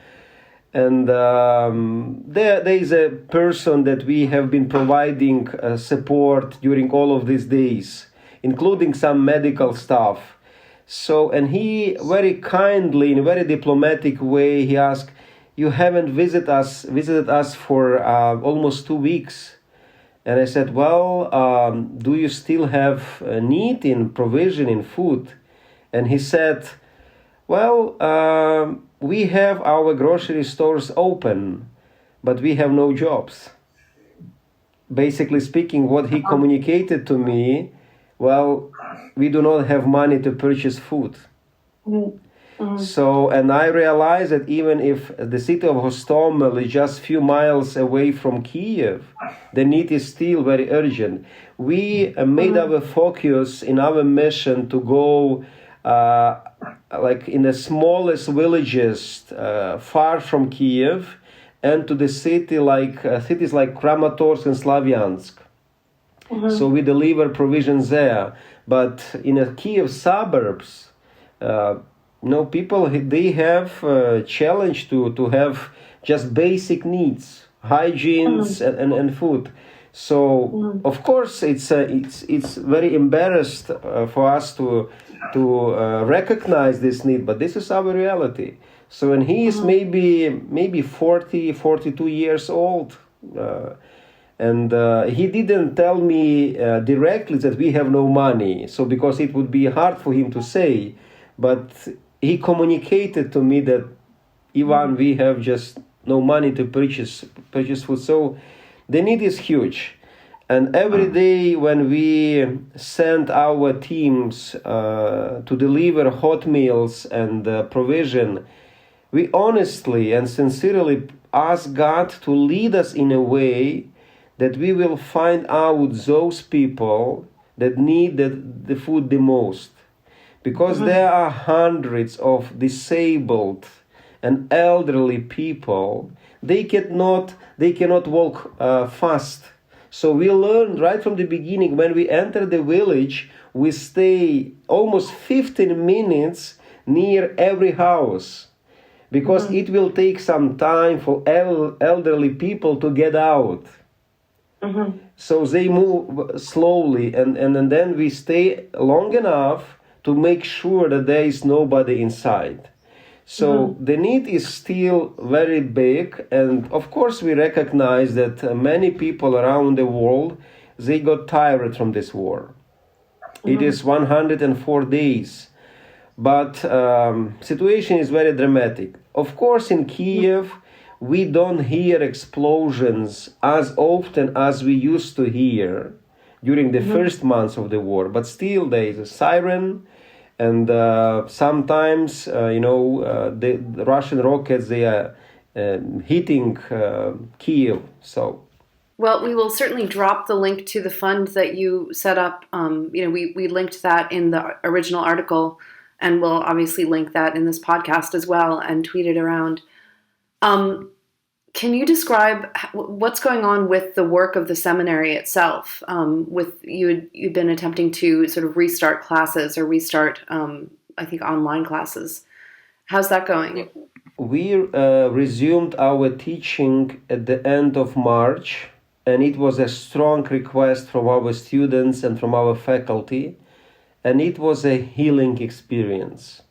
[SPEAKER 3] and there is a person that we have been providing support during all of these days, including some medical stuff. So, and he very kindly, in a very diplomatic way, he asked, "You haven't visited us for almost 2 weeks." And I said, "Well, do you still have a need in provision in food?" And he said, "Well, we have our grocery stores open, but we have no jobs." Basically speaking, what he communicated to me, well, we do not have money to purchase food. So, and I realized that even if the city of Hostomel is just a few miles away from Kiev, the need is still very urgent. We made our focus in our mission to go like in the smallest villages far from Kiev, and to the cities like Kramatorsk and Slavyansk. So we deliver provisions there. But in the Kiev suburbs, people, they have a challenge to have just basic needs, hygienes and food. So of course it's very embarrassed for us to recognize this need, but this is our reality. So, and he is maybe 40, 42 years old. And he didn't tell me directly that we have no money. So, because it would be hard for him to say, but he communicated to me that, Ivan, we have just no money to purchase food. So the need is huge. And every day when we send our teams to deliver hot meals and provision, we honestly and sincerely ask God to lead us in a way that we will find out those people that need the food the most. Because there are hundreds of disabled and elderly people, they cannot walk fast. So we learned right from the beginning, when we enter the village, we stay almost 15 minutes near every house, because it will take some time for elderly people to get out. So they move slowly, and then we stay long enough to make sure that there is nobody inside. So the need is still very big, and of course we recognize that many people around the world, they got tired from this war. It is 104 days, but situation is very dramatic. Of course in Kiev, we don't hear explosions as often as we used to hear during the first months of the war, but still there is a siren. And sometimes, the Russian rockets, they are hitting Kyiv. So,
[SPEAKER 2] well, we will certainly drop the link to the fund that you set up. We linked that in the original article, and we'll obviously link that in this podcast as well and tweet it around. Can you describe what's going on with the work of the seminary itself? With you'd been attempting to sort of restart classes or restart, I think, online classes. How's that going?
[SPEAKER 3] We resumed our teaching at the end of March, and it was a strong request from our students and from our faculty, and it was a healing experience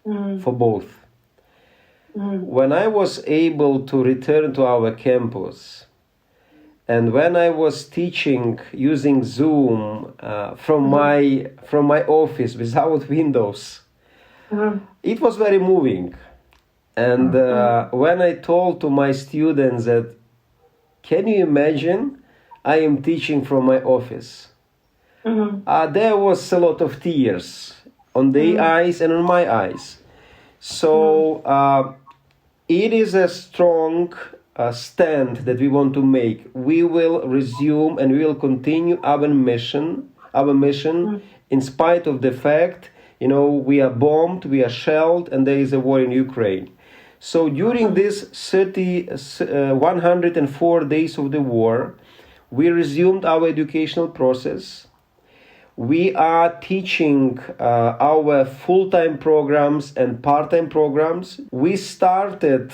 [SPEAKER 3] for both. When I was able to return to our campus, and when I was teaching using Zoom from my office without windows, it was very moving. And when I told to my students that, can you imagine, I am teaching from my office, there was a lot of tears on their eyes and on my eyes. So it is a strong stand that we want to make. We will resume and we will continue our mission in spite of the fact, we are bombed, we are shelled, and there is a war in Ukraine. So during this 104 days of the war, we resumed our educational process. We are teaching our full-time programs and part-time programs. We started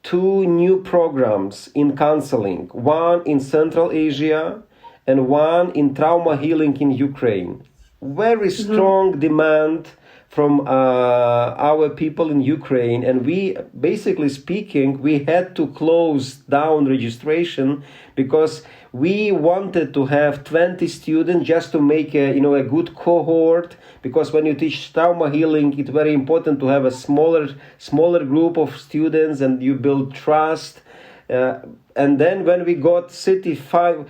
[SPEAKER 3] 2 new programs in counseling, one in Central Asia and one in trauma healing in Ukraine. Very strong demand from our people in Ukraine, and we, basically speaking, we had to close down registration because we wanted to have 20 students just to make a good cohort, because when you teach trauma healing, it's very important to have a smaller group of students and you build trust. And then when we got 35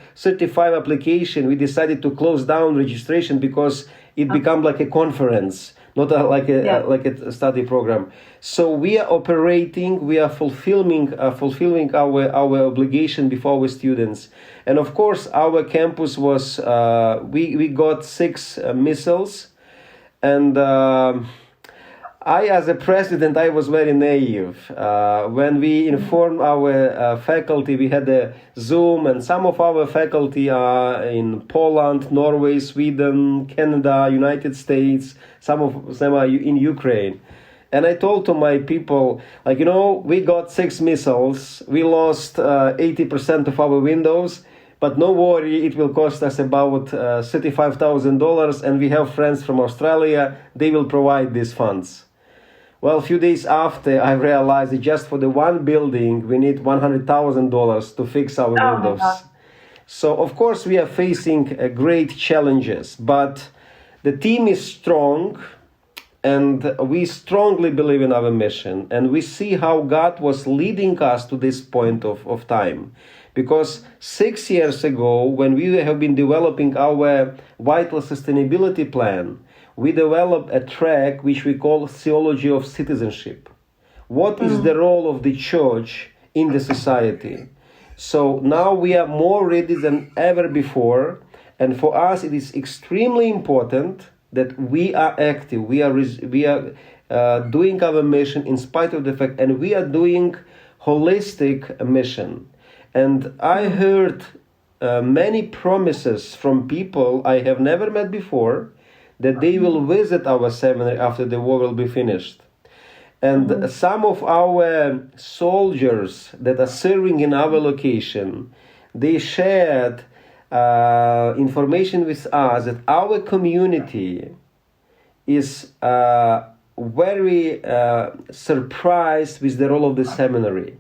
[SPEAKER 3] application, we decided to close down registration because it becomes like a conference, not like a study program. So we are operating, we are fulfilling our obligation before our students. And of course, our campus was, we got 6 missiles. And I, as a president, I was very naive. When we informed our faculty, we had a Zoom, and some of our faculty are in Poland, Norway, Sweden, Canada, United States. Some of them are in Ukraine. And I told to my people, like, we got 6 missiles. We lost 80% of our windows. But no worry, it will cost us about $35,000, and we have friends from Australia. They will provide these funds. Well, a few days after, I realized that just for the one building, we need $100,000 to fix our windows. So, of course, we are facing great challenges, but the team is strong, and we strongly believe in our mission, and we see how God was leading us to this point of time. Because 6 years ago, when we have been developing our vital sustainability plan, we developed a track which we call Theology of Citizenship. What is the role of the church in the society? So now we are more ready than ever before, and for us it is extremely important that we are active. We are doing our mission in spite of the fact, and we are doing holistic mission. And I heard many promises from people I have never met before that they will visit our seminary after the war will be finished. And some of our soldiers that are serving in our location, they shared information with us that our community is very surprised with the role of the seminary.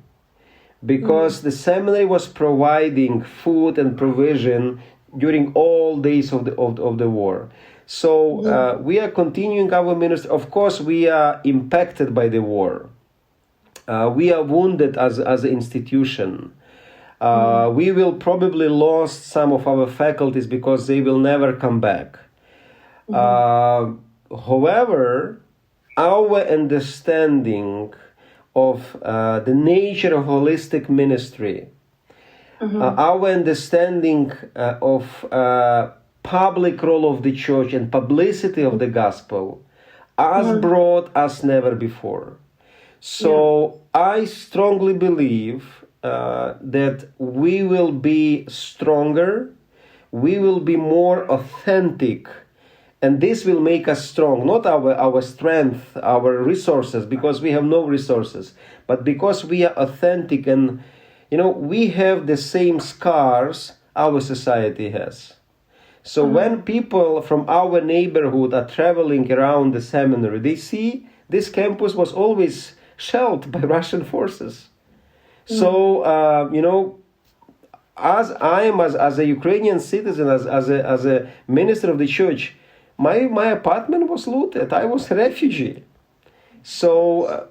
[SPEAKER 3] Because the seminary was providing food and provision during all days of the war. So we are continuing our ministry. Of course, we are impacted by the war. We are wounded as an institution. We will probably lose some of our faculties because they will never come back. However, our understanding of the nature of holistic ministry, our understanding of public role of the church and publicity of the gospel has brought us never before. So I strongly believe that we will be stronger, we will be more authentic, and this will make us strong, not our strength, our resources, because we have no resources, but because we are authentic and, we have the same scars our society has. So when people from our neighborhood are traveling around the seminary, they see this campus was always shelled by Russian forces. So, as I am as a Ukrainian citizen, as a minister of the church, my apartment was looted. I was a refugee. So,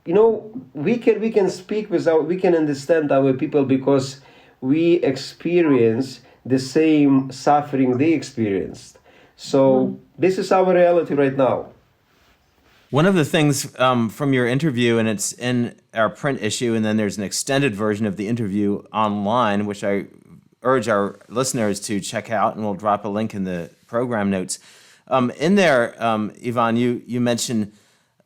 [SPEAKER 3] we can speak we can understand our people because we experience the same suffering they experienced. So this is our reality right now.
[SPEAKER 1] One of the things from your interview, and it's in our print issue, and then there's an extended version of the interview online, which I urge our listeners to check out, and we'll drop a link in the program notes. In there, Ivan, you mentioned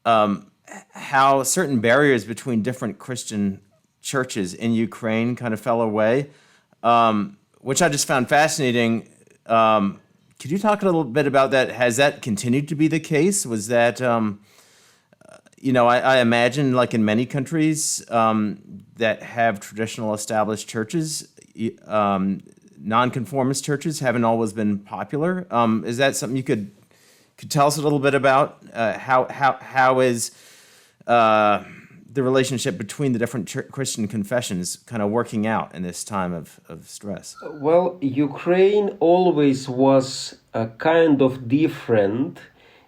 [SPEAKER 1] how certain barriers between different Christian churches in Ukraine kind of fell away, which I just found fascinating. Could you talk a little bit about that? Has that continued to be the case? Was that, I imagine, like in many countries that have traditional established churches, nonconformist churches haven't always been popular. Is that something you could tell us a little bit about? How is the relationship between the different Christian confessions kind of working out in this time of stress?
[SPEAKER 3] Well, Ukraine always was kind of different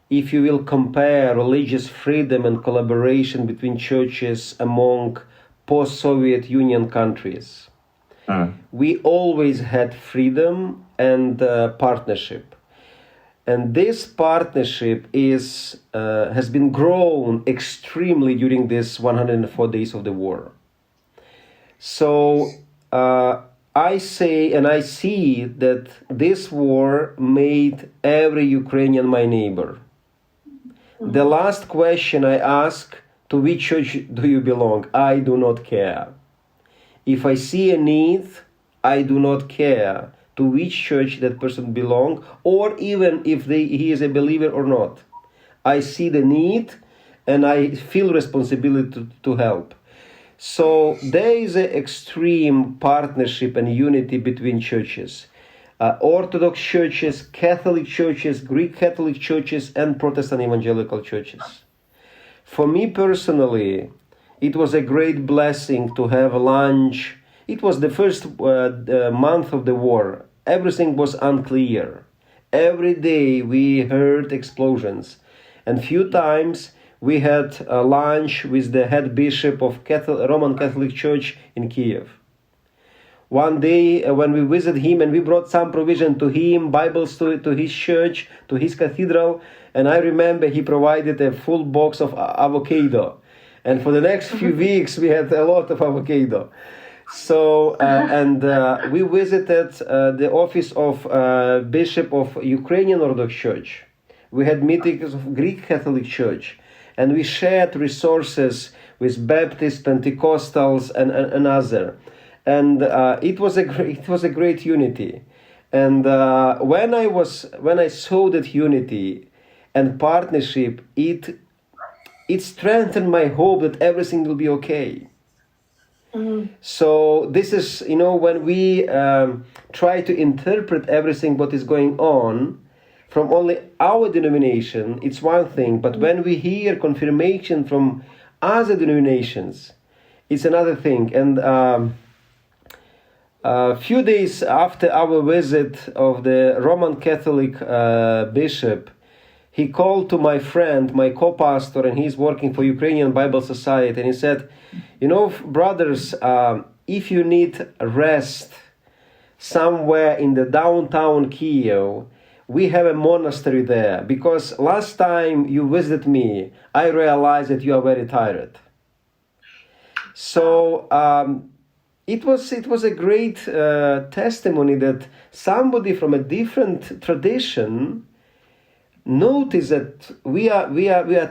[SPEAKER 3] if you will compare religious freedom and collaboration between churches among post-Soviet Union countries. We always had freedom and partnership. And this partnership has been grown extremely during this 104 days of the war. So I say and I see that this war made every Ukrainian my neighbor. The last question I ask, to which church do you belong? I do not care. If I see a need, I do not care to which church that person belongs, or even if he is a believer or not. I see the need and I feel responsibility to help. So there is an extreme partnership and unity between churches. Orthodox churches, Catholic churches, Greek Catholic churches, and Protestant Evangelical churches. For me personally, it was a great blessing to have lunch. It was the first month of the war. Everything was unclear. Every day we heard explosions. And few times we had lunch with the head bishop of Roman Catholic Church in Kiev. One day when we visited him and we brought some provision to him, Bibles to his church, to his cathedral, and I remember he provided a full box of avocado. And for the next few weeks we had a lot of avocado. So, we visited the office of Bishop of Ukrainian Orthodox Church. We had meetings of Greek Catholic Church, and we shared resources with Baptists, Pentecostals, and other. And it was a great unity. And when I saw that unity and partnership, it strengthened my hope that everything will be okay. So this is, when we try to interpret everything what is going on from only our denomination, it's one thing. But when we hear confirmation from other denominations, it's another thing. And a few days after our visit of the Roman Catholic bishop, he called to my friend, my co-pastor, and he's working for Ukrainian Bible Society, and he said, brothers, if you need rest somewhere in the downtown Kiev, we have a monastery there, because last time you visited me, I realized that you are very tired. So it was a great testimony that somebody from a different tradition notice that we are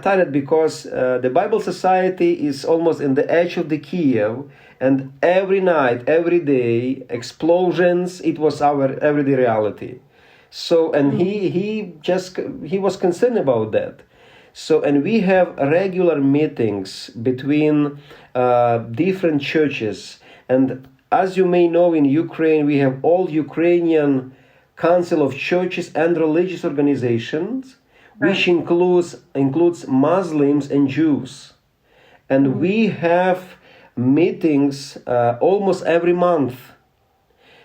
[SPEAKER 3] tired, because the Bible Society is almost in the edge of the Kiev, and every night, every day, explosions. It was our everyday reality. So, and he was concerned about that. So, and we have regular meetings between different churches, and as you may know, in Ukraine we have all Ukrainian Council of Churches and Religious Organizations, which includes Muslims and Jews. And we have meetings almost every month.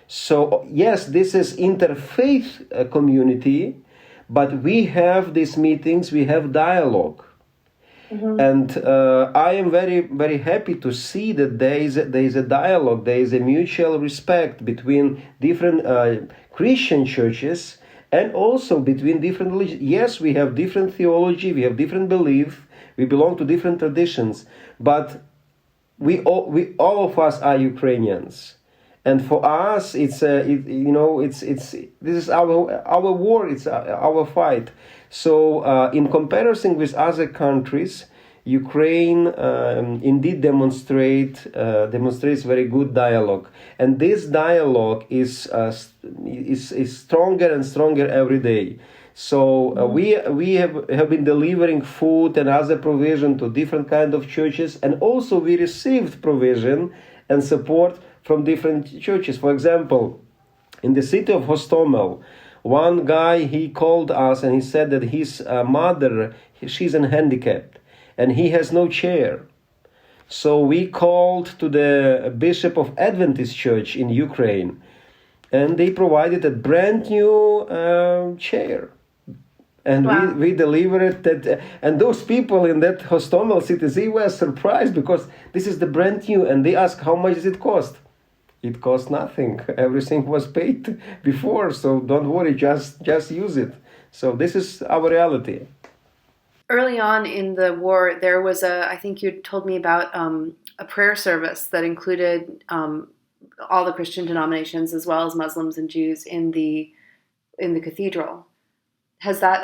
[SPEAKER 3] So, yes, this is interfaith community, but we have these meetings, we have dialogue. And I am very, very happy to see that there is a dialogue, there is a mutual respect between different Christian churches and also between different religions. Yes, we have different theology, we have different belief, we belong to different traditions, but we all of us are Ukrainians. And for us, this is our war, it's our fight. So in comparison with other countries, Ukraine indeed demonstrates very good dialogue, and this dialogue is stronger and stronger every day. So we have been delivering food and other provision to different kind of churches, and also we received provision and support from different churches. For example, in the city of Hostomel, one guy, he called us and he said that his mother, she's handicapped and he has no chair. So we called to the bishop of Adventist Church in Ukraine, and they provided a brand new chair. And wow. we delivered that, and those people in that Hostomel city, they were surprised because this is the brand new, and they asked, how much does it cost? It cost nothing. Everything was paid before, so don't worry, just use it. So this is our reality.
[SPEAKER 2] Early on in the war, there was I think you told me about a prayer service that included all the Christian denominations as well as Muslims and Jews in the cathedral. Has that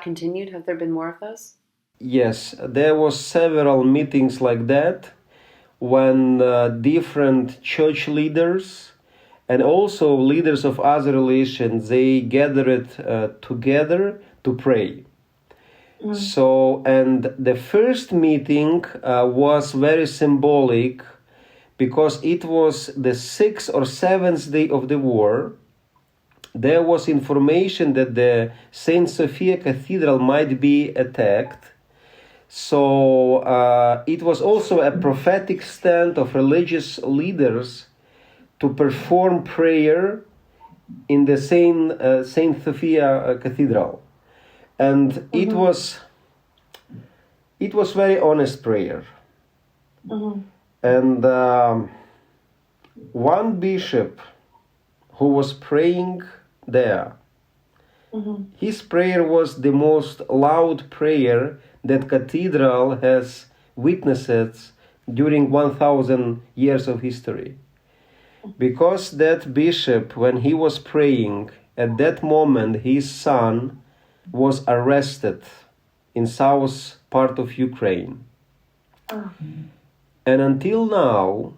[SPEAKER 2] continued? Have there been more of those?
[SPEAKER 3] Yes, there was several meetings like that when different church leaders and also leaders of other religions, they gathered together to pray. So, and the first meeting was very symbolic because it was the 6th or 7th day of the war. There was information that the Saint Sophia Cathedral might be attacked. So it was also a prophetic stand of religious leaders to perform prayer in the Saint Sophia Cathedral. And it was very honest prayer. And one bishop who was praying there, his prayer was the most loud prayer that cathedral has witnessed during 1,000 years of history. Because that bishop, when he was praying, at that moment his son was arrested in south part of Ukraine. And until now,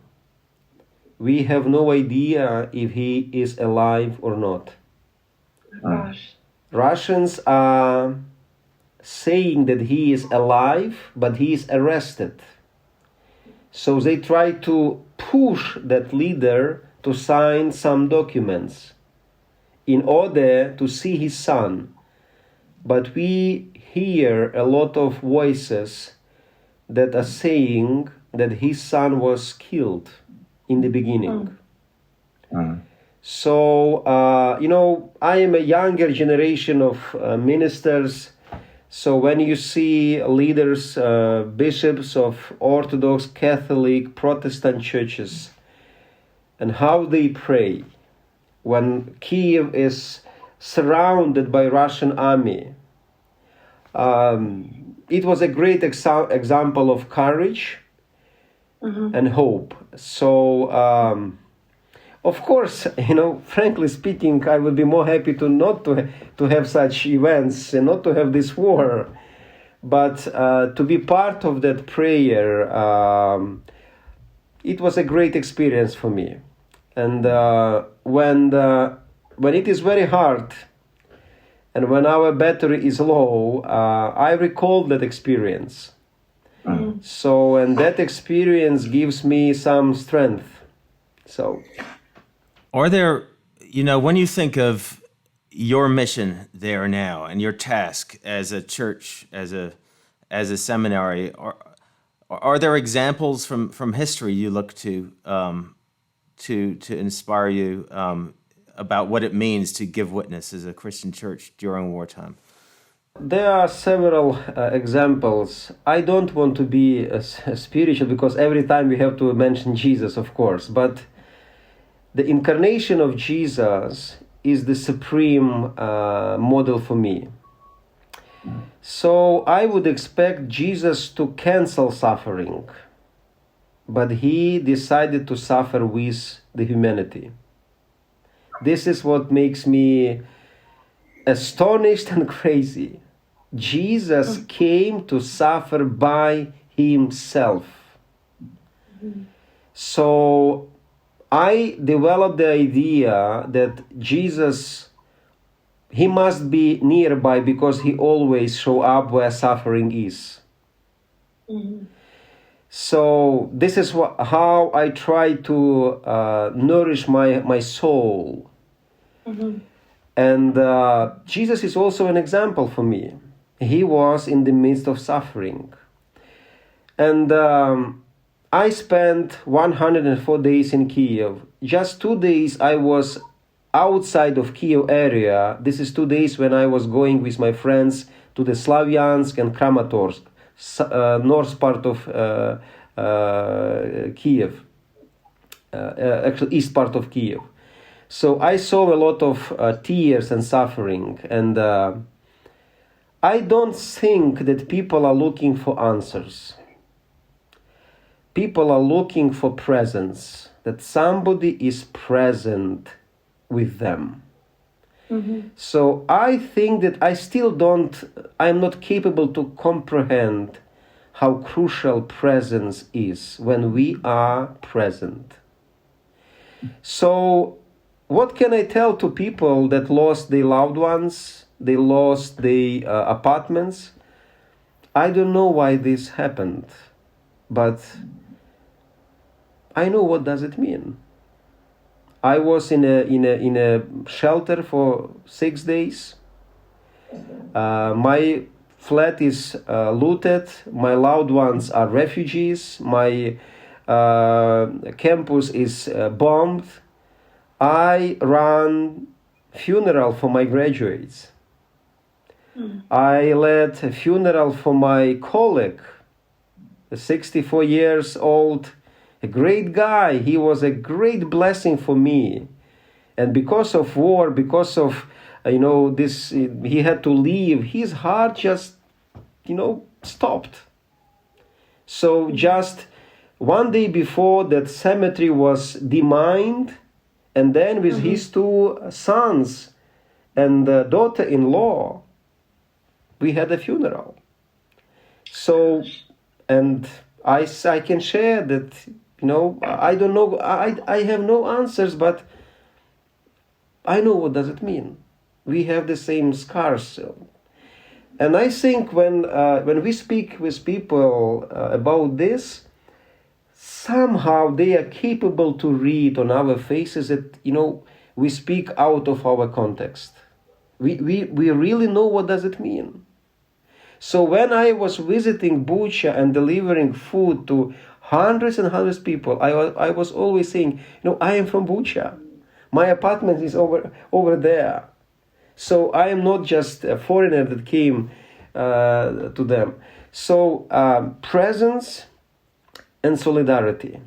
[SPEAKER 3] we have no idea if he is alive or not.
[SPEAKER 2] Gosh.
[SPEAKER 3] Russians are saying that he is alive, but he is arrested. So they try to push that leader to sign some documents in order to see his son. But we hear a lot of voices that are saying that his son was killed in the beginning. So, I am a younger generation of ministers. So when you see leaders, bishops of Orthodox, Catholic, Protestant churches, and how they pray, when Kiev is surrounded by Russian army, it was a great example of courage and hope. So, of course, frankly speaking, I would be more happy to have such events and not to have this war. But to be part of that prayer, it was a great experience for me. And when it is very hard and when our battery is low, I recall that experience. So, and that experience gives me some strength. So,
[SPEAKER 1] are there, when you think of your mission there now and your task as a church, as a seminary, are there examples from history you look to inspire you about what it means to give witness as a Christian church during wartime?
[SPEAKER 3] There are several examples. I don't want to be spiritual because every time we have to mention Jesus, of course, but the incarnation of Jesus is the supreme model for me. So I would expect Jesus to cancel suffering, but he decided to suffer with the humanity. This is what makes me astonished and crazy. Jesus came to suffer by himself. So I developed the idea that Jesus, he must be nearby because he always show up where suffering is. So this is how I try to nourish my soul. And Jesus is also an example for me. He was in the midst of suffering. And I spent 104 days in Kiev. Just 2 days I was outside of Kiev area. This is 2 days when I was going with my friends to the Slavyansk and Kramatorsk, north part of Kiev, actually east part of Kiev. So I saw a lot of tears and suffering, and I don't think that people are looking for answers. People are looking for presence, that somebody is present with them. So I think that I'm not capable to comprehend how crucial presence is when we are present. So what can I tell to people that lost their loved ones, they lost their apartments? I don't know why this happened, but I know what does it mean. I was in a shelter for 6 days. My flat is looted. My loved ones are refugees. My campus is bombed. I ran funeral for my graduates. I led a funeral for my colleague, a 64 years old, a great guy. He was a great blessing for me. And because of war, because of, this, he had to leave. His heart just, stopped. So just one day before, that cemetery was demined, and then with his 2 sons and daughter-in-law, we had a funeral. So, and I can share that, I don't know, I have no answers, but I know what does it mean. We have the same scars. And I think when we speak with people about this, somehow they are capable to read on our faces that, we speak out of our context. We really know what does it mean. So when I was visiting Bucha and delivering food to hundreds and hundreds of people, I was always saying, I am from Bucha. My apartment is over there. So I am not just a foreigner that came to them. So presence and solidarity.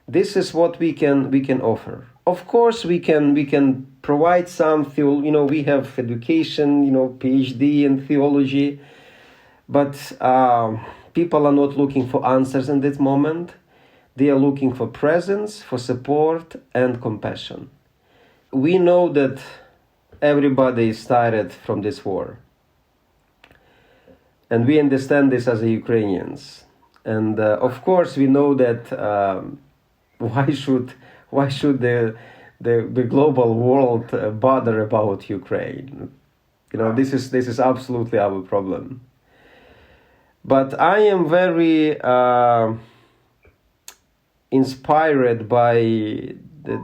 [SPEAKER 3] This is what we can offer. Of course, we can provide some, we have education, PhD in theology, but people are not looking for answers in this moment. They are looking for presence, for support, and compassion. We know that everybody is tired from this war. And we understand this as Ukrainians. And of course, we know that why should the global world bother about Ukraine? This is absolutely our problem. But I am very inspired by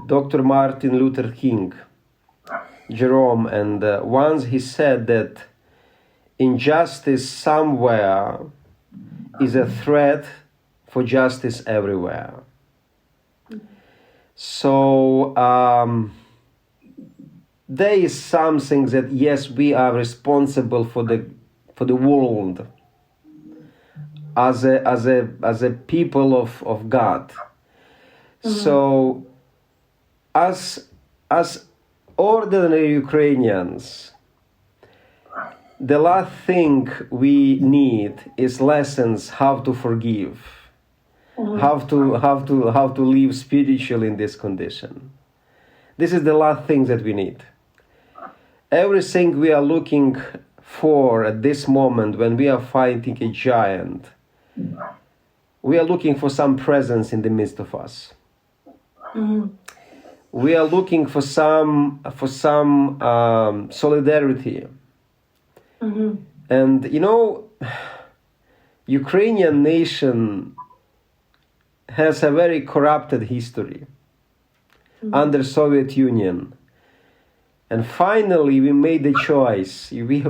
[SPEAKER 3] Dr. Martin Luther King, Jerome, and once he said that injustice somewhere is a threat for justice everywhere. So there is something that, yes, we are responsible for the world as a people of God. So as ordinary Ukrainians, the last thing we need is lessons how to forgive, how to live spiritually in this condition. This is the last thing that we need. Everything we are looking for at this moment when we are fighting a giant, we are looking for some presence in the midst of us. We are looking for some solidarity. And Ukrainian nation has a very corrupted history under Soviet Union. And finally we made the choice. We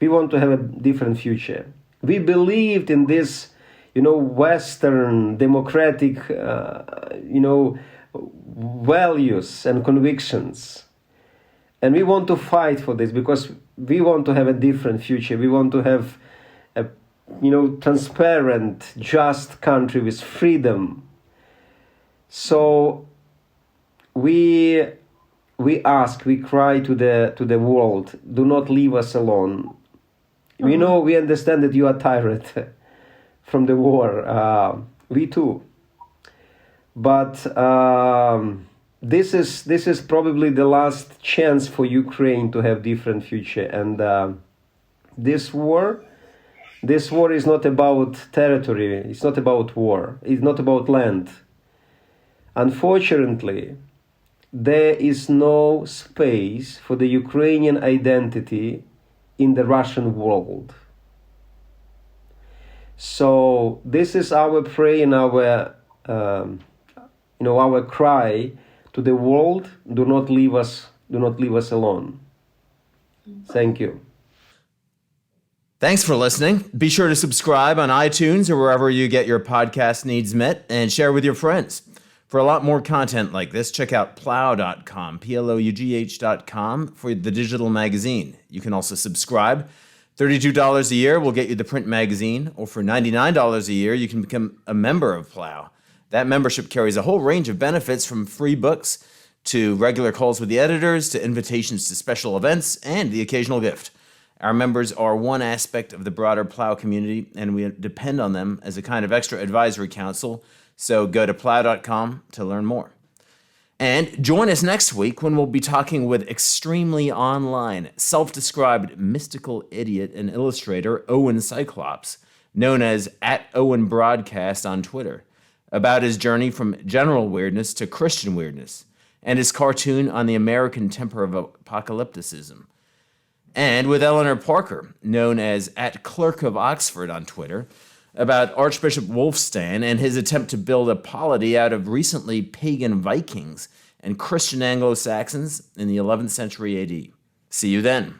[SPEAKER 3] want to have a different future. We believed in this, Western democratic, values and convictions. And we want to fight for this because we want to have a different future. We want to have a, transparent, just country with freedom. So we we ask, we cry to the world, do not leave us alone. We know, we understand that you are tired from the war. We too. But this is probably the last chance for Ukraine to have different future. And this war is not about territory. It's not about war. It's not about land. Unfortunately, there is no space for the Ukrainian identity in the Russian world. So this is our prayer and our cry to the world: do not leave us alone. Thank you.
[SPEAKER 1] Thanks for listening. Be sure to subscribe on iTunes or wherever you get your podcast needs met, and share with your friends. For a lot more content like this, check out plough.com, PLOUGH.com, for the digital magazine. You can also subscribe. $32 a year will get you the print magazine, or for $99 a year, you can become a member of Plough. That membership carries a whole range of benefits, from free books to regular calls with the editors to invitations to special events and the occasional gift. Our members are one aspect of the broader Plough community, and we depend on them as a kind of extra advisory council. So go to plough.com to learn more. And join us next week when we'll be talking with extremely online, self-described mystical idiot and illustrator Owen Cyclops, known as @OwenBroadcast on Twitter, about his journey from general weirdness to Christian weirdness, and his cartoon on the American temper of apocalypticism. And with Eleanor Parker, known as @Clerk of Oxford on Twitter, about Archbishop Wulfstan and his attempt to build a polity out of recently pagan Vikings and Christian Anglo-Saxons in the 11th century AD. See you then.